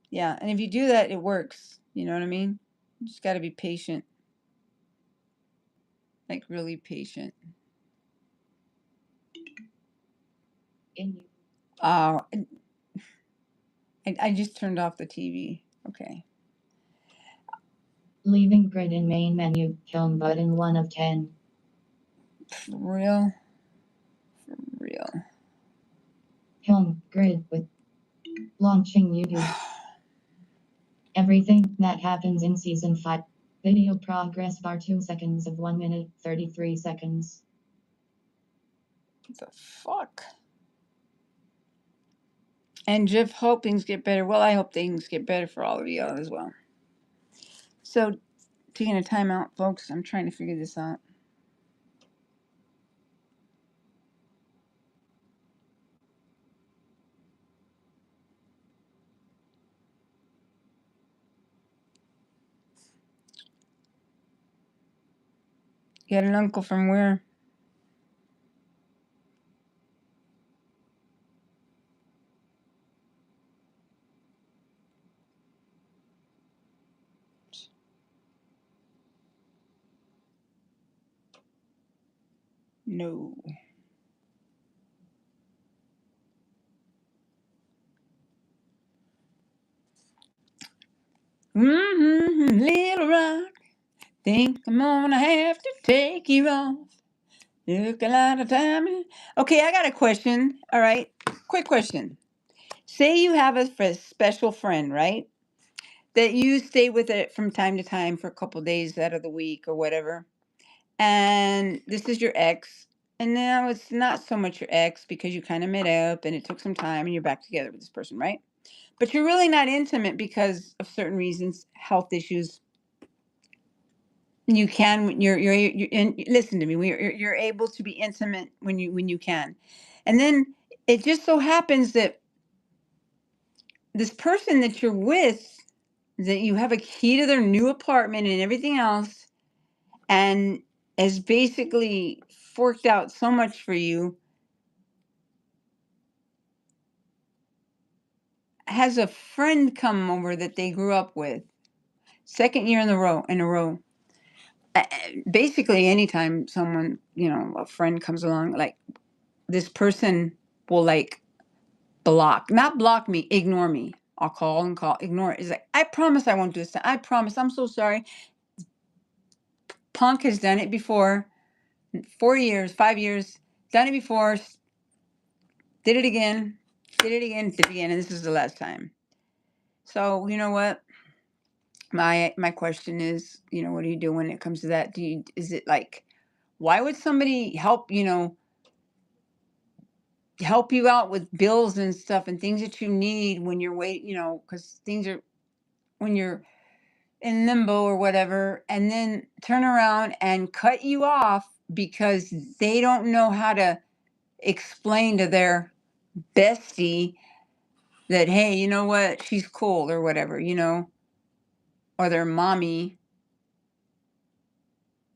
Yeah, and if you do that, it works. You know what I mean? You just got to be patient. Like, really patient. In Oh, I just turned off the TV. Okay. leaving grid in main menu, home button 1 of 10. For real? For real. Home grid with launching YouTube. Everything that happens in season 5. Video progress bar 2 seconds of 1 minute 33 seconds. What the fuck? And Jeff, hope things get better. Well, I hope things get better for all of you as well. So, taking a time out, folks. I'm trying to figure this out. You had an uncle from where? No. Little rock, think I'm gonna have to take you off. Look a lot of time. Okay, I got a question. All right, quick question. Say you have a special friend, right? That you stay with it from time to time for a couple days out of the week or whatever. And this is your ex. And now it's not so much your ex because you kind of met up and it took some time and you're back together with this person, right? But you're really not intimate because of certain reasons, health issues. You can you're and listen to me. You're able to be intimate when you can. And then it just so happens that this person that you're with, that you have a key to their new apartment and everything else, and has basically forked out so much for you, has a friend come over that they grew up with, second year in a row. Basically, anytime someone, a friend comes along, like this person will like not block me, ignore me. I'll call and call, ignore it. It's like, I promise I won't do this. I promise. I'm so sorry. Punk has done it before. 4 years, 5 years, done it before, did it again, did it again, did it again, and this is the last time. So, you know what? My question is, what do you do when it comes to that? Is it like, why would somebody help you out with bills and stuff and things that you need when you're because things are, when you're in limbo or whatever, and then turn around and cut you off because they don't know how to explain to their bestie that, hey, you know what, she's cool or whatever, or their mommy.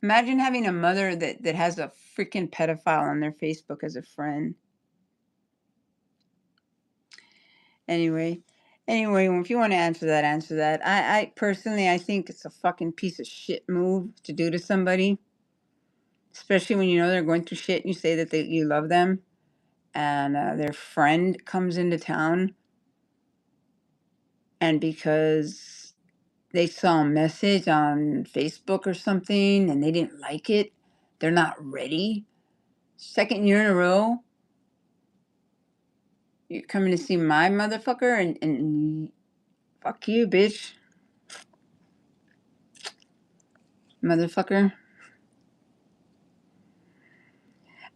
Imagine having a mother that has a freaking pedophile on their Facebook as a friend. Anyway, if you want to answer that, answer that. I personally, I think it's a fucking piece of shit move to do to somebody, especially when you know they're going through shit and you say that you love them, and their friend comes into town, and because they saw a message on Facebook or something and they didn't like it, they're not ready. Second year in a row, you're coming to see my motherfucker, and fuck you, bitch. Motherfucker.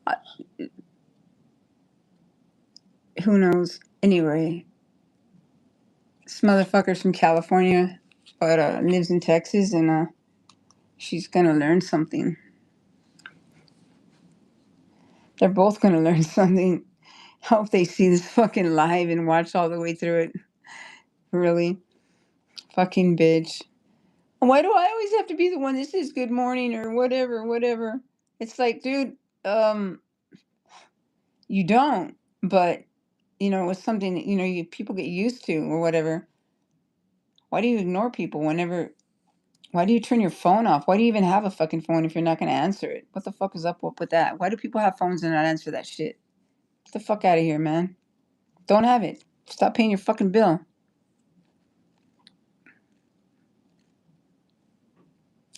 Uh, Who knows? Anyway, this motherfucker's from California, but lives in Texas, and she's gonna learn something. They're both gonna learn something. Hope they see this fucking live and watch all the way through it. Really? Fucking bitch. Why do I always have to be the one that says good morning or whatever? It's like, dude, you don't. But, it's something that, people get used to or whatever. Why do you ignore people why do you turn your phone off? Why do you even have a fucking phone if you're not going to answer it? What the fuck is up with that? Why do people have phones and not answer that shit? Get the fuck out of here, man. Don't have it. Stop paying your fucking bill.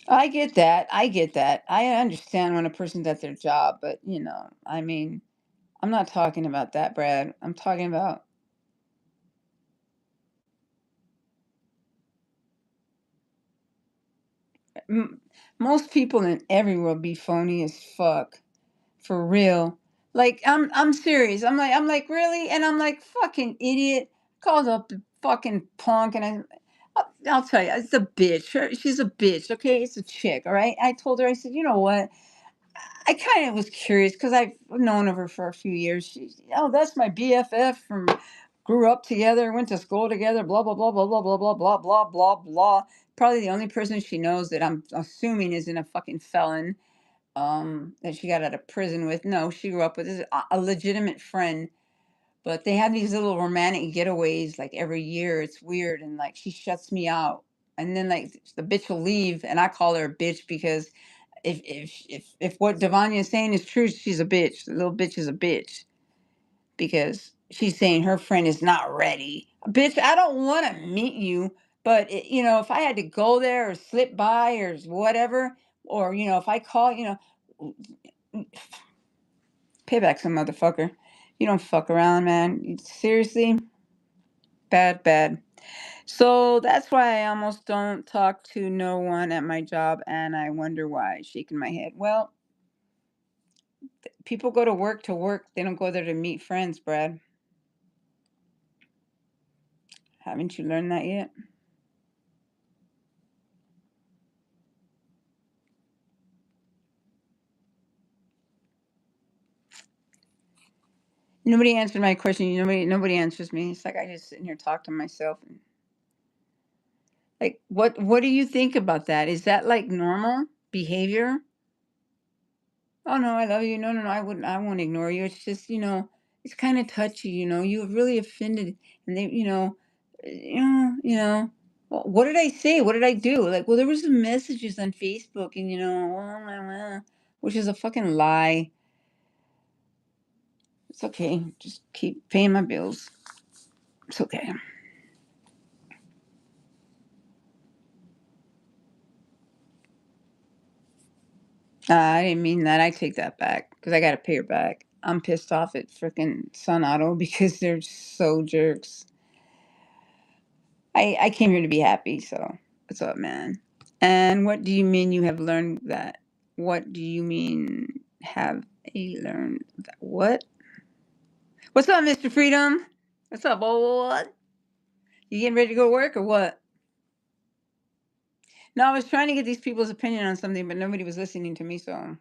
I get that. I understand when a person's at their job, but, I mean, I'm not talking about that, Brad. I'm talking about most people in everywhere be phony as fuck. For real. Like I'm serious. I'm like really, and I'm like fucking idiot. Called up the fucking punk, and I'll tell you, it's a bitch. She's a bitch. Okay, it's a chick. All right. I told her. I said, you know what? I kind of was curious because I've known of her for a few years. That's my BFF from. Grew up together, went to school together. Blah blah blah blah blah blah blah blah blah blah blah. Probably the only person she knows that I'm assuming isn't a fucking felon that she got out of prison with. No, she grew up with a legitimate friend, but they have these little romantic getaways like every year. It's weird, and like she shuts me out, and then like the bitch will leave, and I call her a bitch because if what Devanya is saying is true, she's a bitch. The little bitch is a bitch because she's saying her friend is not ready. Bitch, I don't want to meet you, but if I had to go there or slip by or whatever, or if I call, payback some motherfucker. You don't fuck around, man. Seriously, bad. So that's why I almost don't talk to no one at my job, and I wonder why. Shaking my head. Well, people go to work. They don't go there to meet friends, Brad. Haven't you learned that yet? Nobody answered my question. Nobody answers me. It's like I just sit in here talk to myself. And, like, what do you think about that? Is that like normal behavior? Oh no, I love you. No, I wouldn't. I won't ignore you. It's just it's kind of touchy. You have really offended, and they, Well, what did I say? What did I do? Like, well, there was some messages on Facebook, and which is a fucking lie. It's okay. Just keep paying my bills. It's okay. I didn't mean that. I take that back because I got to pay her back. I'm pissed off at freaking Sun Auto because they're so jerks. I came here to be happy, so what's up, man? And what do you mean you have learned that? What do you mean have learned that? What? What's up, Mr. Freedom? What's up, what? You getting ready to go to work or what? No, I was trying to get these people's opinion on something, but nobody was listening to me, so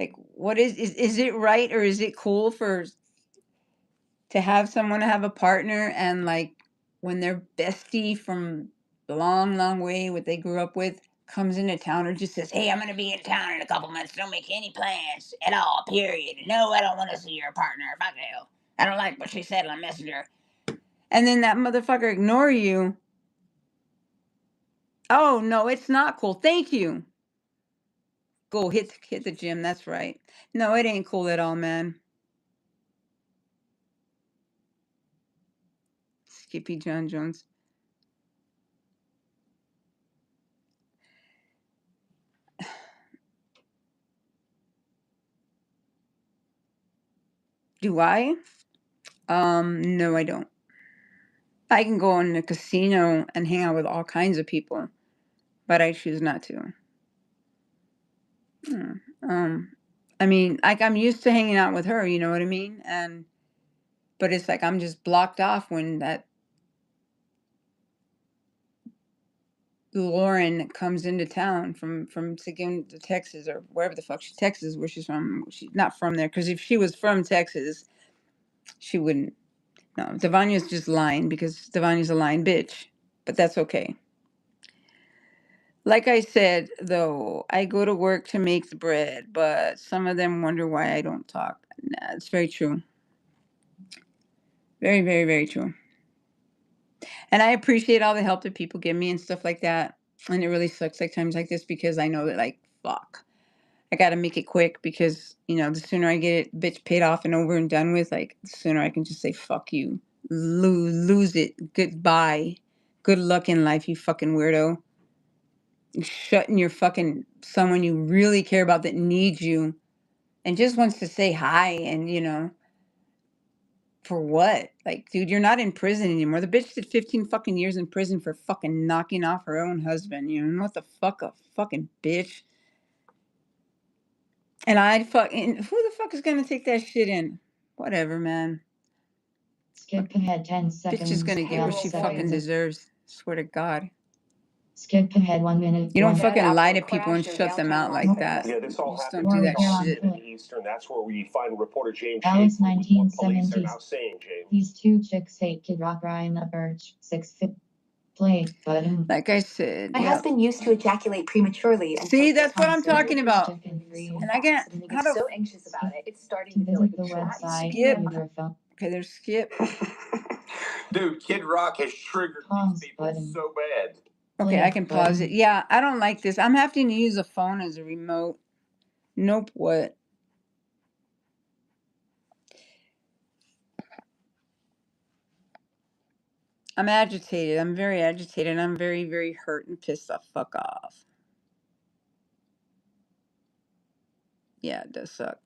like what is it right or is it cool to have someone have a partner and like when they're bestie from the long way what they grew up with comes into town or just says, "Hey, I'm gonna be in town in a couple months. Don't make any plans at all. Period. No, I don't want to see your partner. Fuck you. I don't like what she said on Messenger." And then that motherfucker ignore you. Oh no, it's not cool. Thank you. Go hit the gym. That's right. No, it ain't cool at all, man. Skippy John Jones. Do I? No, I don't. I can go in a casino and hang out with all kinds of people, but I choose not to. I mean, like I'm used to hanging out with her, you know what I mean? But it's like I'm just blocked off when that Lauren comes into town from Seguin to Texas or wherever the fuck Texas, where she's from. She's not from there because if she was from Texas, she wouldn't. No, Devania's just lying because Devania's a lying bitch, but that's okay. Like I said, though, I go to work to make the bread, but some of them wonder why I don't talk. Nah, it's very true. Very, very, very true. And I appreciate all the help that people give me and stuff like that. And it really sucks like times like this because I know that like fuck. I gotta make it quick because, you know, the sooner I get it bitch paid off and over and done with, like the sooner I can just say fuck you. Lose it. Goodbye. Good luck in life, you fucking weirdo. Shutting your fucking someone you really care about that needs you and just wants to say hi and, you know, for what? Like, dude, you're not in prison anymore. The bitch did 15 fucking years in prison for fucking knocking off her own husband. You know what the fuck? A fucking bitch. And I'd fucking, who the fuck is gonna take that shit in? Whatever, man. Skip ahead 10 Bitch seconds. is gonna get what 12 she fucking seconds. deserves. Swear to God. Skip ahead 1 minute. You don't one- fucking After lie a to people and crash in shut them out downtown like Las that. Vegas. Yeah, this all Just happened don't do that Warrior on shit. foot. Eastern. That's where we find reporter James Alice Schaefer with what police are 1970s. now saying, James. These two chicks hate Kid Rock, Ryan the Birch. 6 feet. Play button. Like I said, My yeah. husband used to ejaculate prematurely. And See, that's what I'm talking about. Chicken free. And I get And he how gets to so anxious about it. It's starting To to feel like visit a the trap. website. Skip. Either phone. Okay, there's Skip. Dude, Kid Rock has triggered Pause these people button. so bad. Okay, I can pause it. button. Yeah, I don't like this. I'm having to use a phone as a remote. Nope, what? I'm agitated. I'm very agitated. I'm very, very hurt and pissed the fuck off. Yeah, it does suck.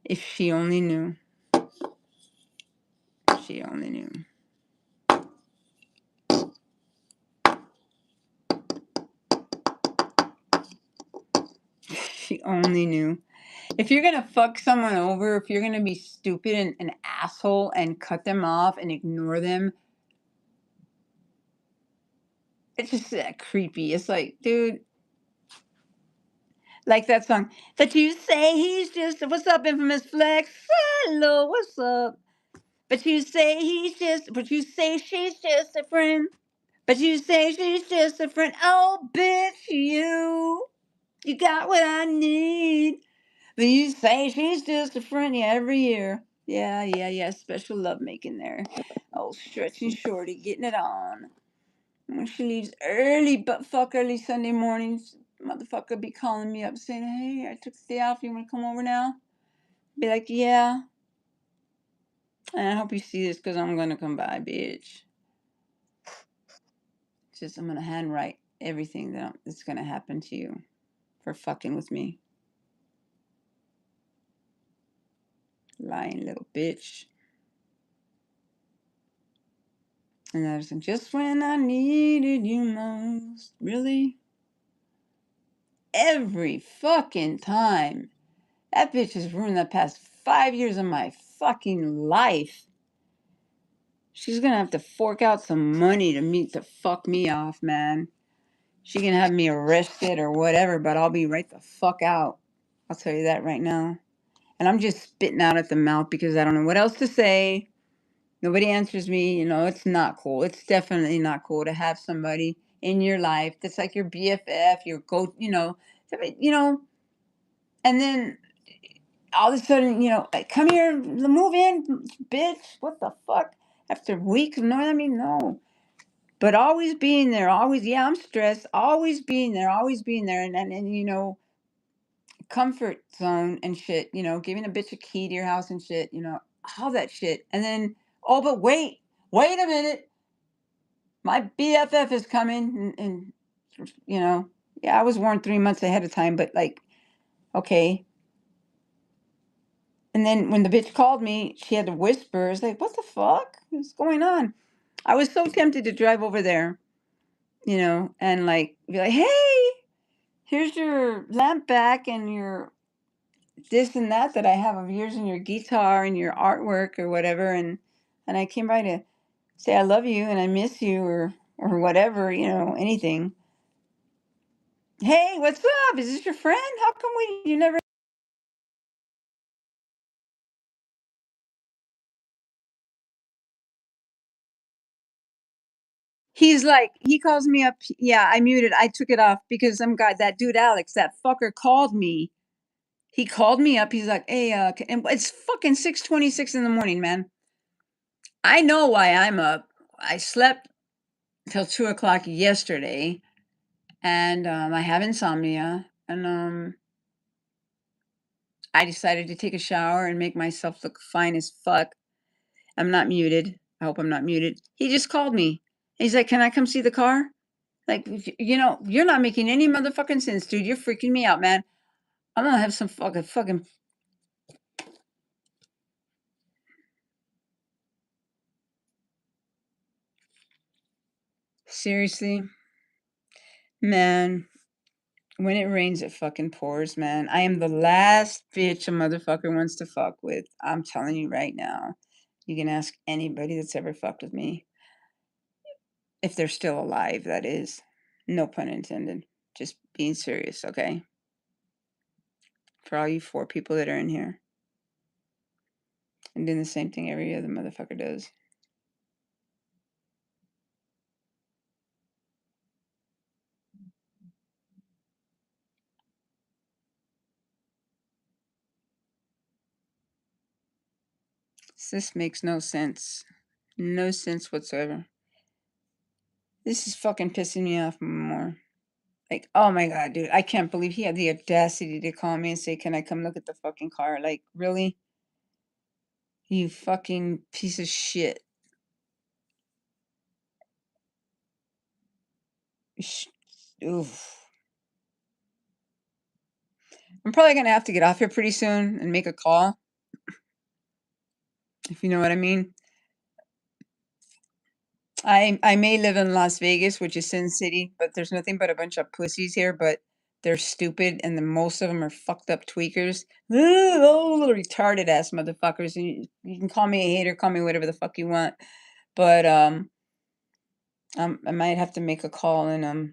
If she only knew. If she only knew. If she only knew. If you're gonna fuck someone over, if you're gonna be stupid and an asshole and cut them off and ignore them, it's just that creepy. It's like, dude, like that song. But you say he's just what's up, Infamous Flex? Hello, what's up? But you say but you say she's just a friend. But you say she's just a friend. Oh, bitch, you got what I need. But you say she's just a friend, yeah, every year. Yeah. Special love making there. Oh, stretching shorty, getting it on. When she leaves early, but fuck early Sunday mornings, motherfucker be calling me up saying, "Hey, I took the day off. You want to come over now?" Be like, "Yeah." And I hope you see this because I'm gonna come by, bitch. Just I'm gonna handwrite everything that's gonna happen to you for fucking with me. Lying little bitch. And I was like, just when I needed you most. Really? Every fucking time. That bitch has ruined the past 5 years of my fucking life. She's gonna have to fork out some money to fuck me off, man. She can have me arrested or whatever, but I'll be right the fuck out. I'll tell you that right now. And I'm just spitting out at the mouth because I don't know what else to say. Nobody answers me. You know, it's not cool. It's definitely not cool to have somebody in your life that's like your BFF, your go, you know, and then all of a sudden, like, come here, move in, bitch. What the fuck? After weeks of knowing, I mean, no. But always being there, always, yeah, I'm stressed, always being there, and comfort zone and shit, giving a bitch a key to your house and shit, all that shit. And then, oh, but wait a minute. My BFF is coming. Yeah, I was warned 3 months ahead of time, but like, okay. And then when the bitch called me, she had to whisper. I was like, what the fuck is going on? I was so tempted to drive over there, and like be like, hey, here's your lamp back and your this and that I have of yours and your guitar and your artwork or whatever. And I came by to say I love you and I miss you or whatever, anything. Hey, what's up? Is this your friend? How come you never He's like, he calls me up. Yeah, I muted. I took it off because some guy, that dude Alex, that fucker called me. He called me up. He's like, hey, and it's fucking 6:26 in the morning, man. I know why I'm up. I slept till 2 o'clock yesterday, and I have insomnia, and I decided to take a shower and make myself look fine as fuck. I'm not muted. I hope I'm not muted. He just called me. He's like, can I come see the car? Like, you're not making any motherfucking sense, dude. You're freaking me out, man. I'm gonna have some fucking. Seriously, man. When it rains, it fucking pours, man. I am the last bitch a motherfucker wants to fuck with. I'm telling you right now. You can ask anybody that's ever fucked with me. If they're still alive, that is. No pun intended. Just being serious, okay? For all you 4 people that are in here. I'm doing the same thing every other motherfucker does. This makes no sense. No sense whatsoever. This is fucking pissing me off more. Like, oh my god, dude, I can't believe he had the audacity to call me and say, can I come look at the fucking car? Like, really? You fucking piece of shit. Oof. I'm probably gonna have to get off here pretty soon and make a call. If you know what I mean. I may live in Las Vegas, which is Sin City, but there's nothing but a bunch of pussies here, but they're stupid and the most of them are fucked up tweakers. Oh, retarded ass motherfuckers. And you can call me a hater, call me whatever the fuck you want. But I might have to make a call and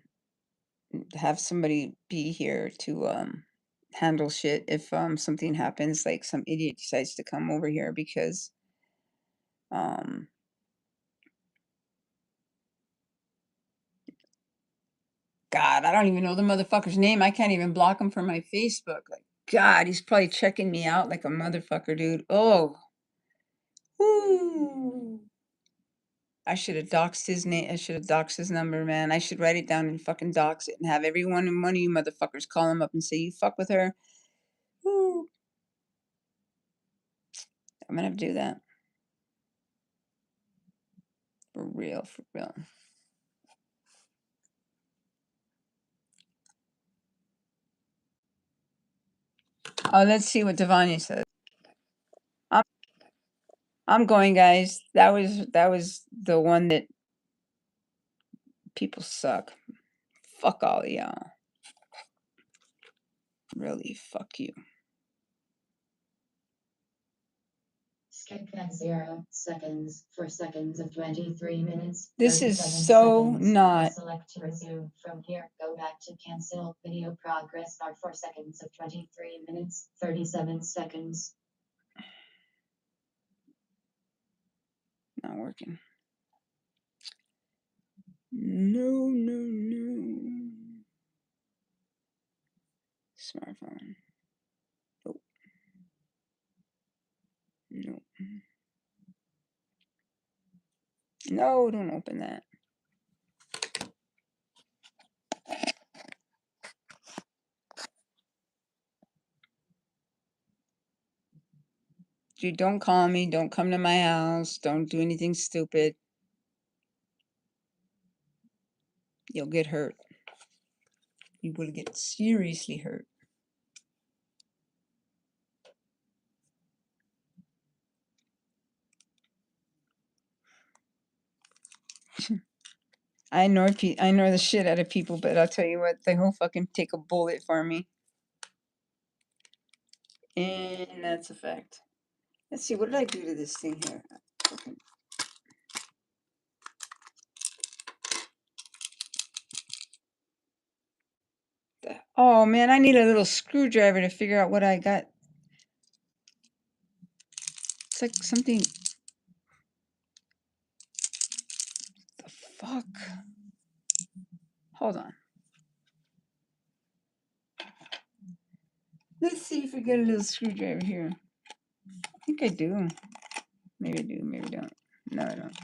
have somebody be here to handle shit if something happens, like some idiot decides to come over here because God, I don't even know the motherfucker's name. I can't even block him from my Facebook. Like, God, he's probably checking me out like a motherfucker, dude. Oh. Woo. I should have doxed his name. I should have doxed his number, man. I should write it down and fucking dox it and have every one of you motherfuckers call him up and say, you fuck with her. Woo. I'm gonna have to do that. For real, for real. Oh, let's see what Devanya says. I'm going, guys. That was the one that people suck. Fuck all of y'all. Really, fuck you. Skip at 0 seconds, 4 seconds of 23 minutes. This is 37 so seconds. not. Select to resume from here. Go back to cancel. Video progress are 4 seconds of 23 minutes, 37 seconds. Not working. No, no, no. Smartphone. Nope. Nope. No, don't open that. Dude, don't call me. Don't come to my house. Don't do anything stupid. You'll get hurt. You will get seriously hurt. I ignore the shit out of people, but I'll tell you what, they will fucking take a bullet for me. And that's a fact. Let's see, what did I do to this thing here? Fucking- Oh man, I need a little screwdriver to figure out what I got. It's like something. The fuck? Hold on. Let's see if we get a little screwdriver here. I think I do. Maybe I do, maybe I don't. No, I don't.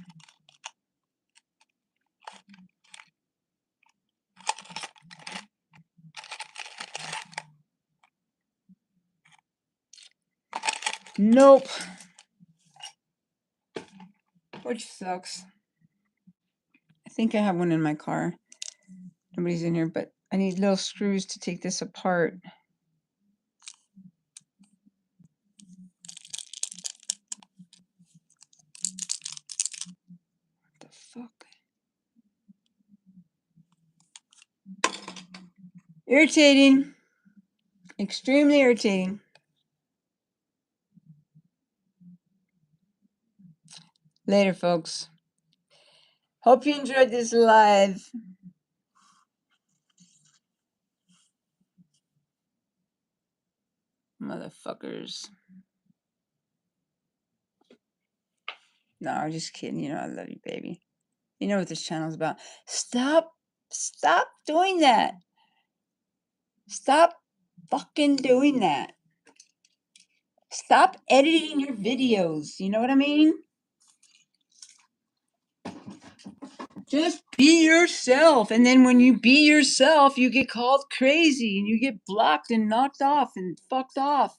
Nope. Which sucks. I think I have one in my car. Nobody's in here, but I need little screws to take this apart. What the fuck? Irritating. Extremely irritating. Later, folks. Hope you enjoyed this live. Motherfuckers. No, I'm just kidding. You know I love you, baby. You know what this channel's about. Stop doing that. Stop fucking doing that. Stop editing your videos. You know what I mean? Just be yourself. And then when you be yourself, you get called crazy and you get blocked and knocked off and fucked off.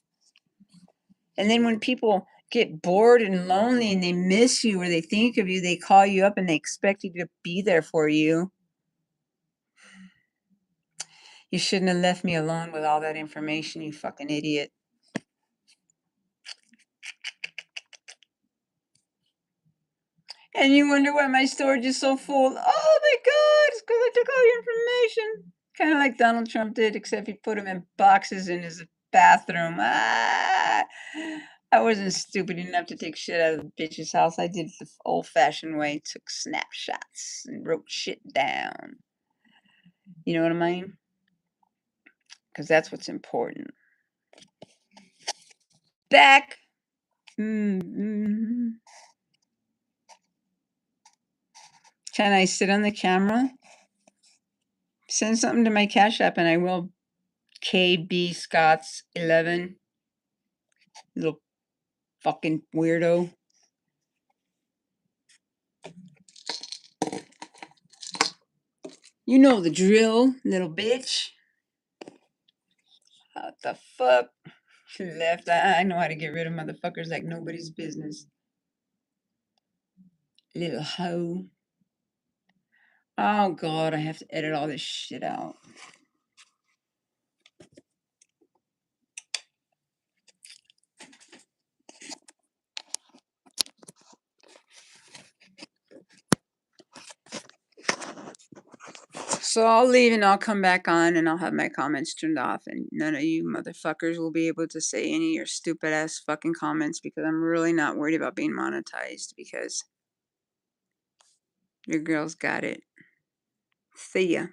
And then when people get bored and lonely and they miss you or they think of you, they call you up and they expect you to be there for you. You shouldn't have left me alone with all that information, you fucking idiot. And you wonder why my storage is so full. Oh my God, it's because I took all your information. Kind of like Donald Trump did, except he put them in boxes in his bathroom. I wasn't stupid enough to take shit out of the bitch's house. I did it the old-fashioned way, took snapshots and wrote shit down. You know what I mean? Because that's what's important. Back. Mm-hmm. Can I sit on the camera? Send something to my Cash App and I will. KB Scott's 11. Little fucking weirdo. You know the drill, little bitch. What the fuck? She left. I know how to get rid of motherfuckers like nobody's business. Little hoe. Oh God, I have to edit all this shit out. So I'll leave and I'll come back on and I'll have my comments turned off and none of you motherfuckers will be able to say any of your stupid ass fucking comments because I'm really not worried about being monetized because your girl's got it. See ya.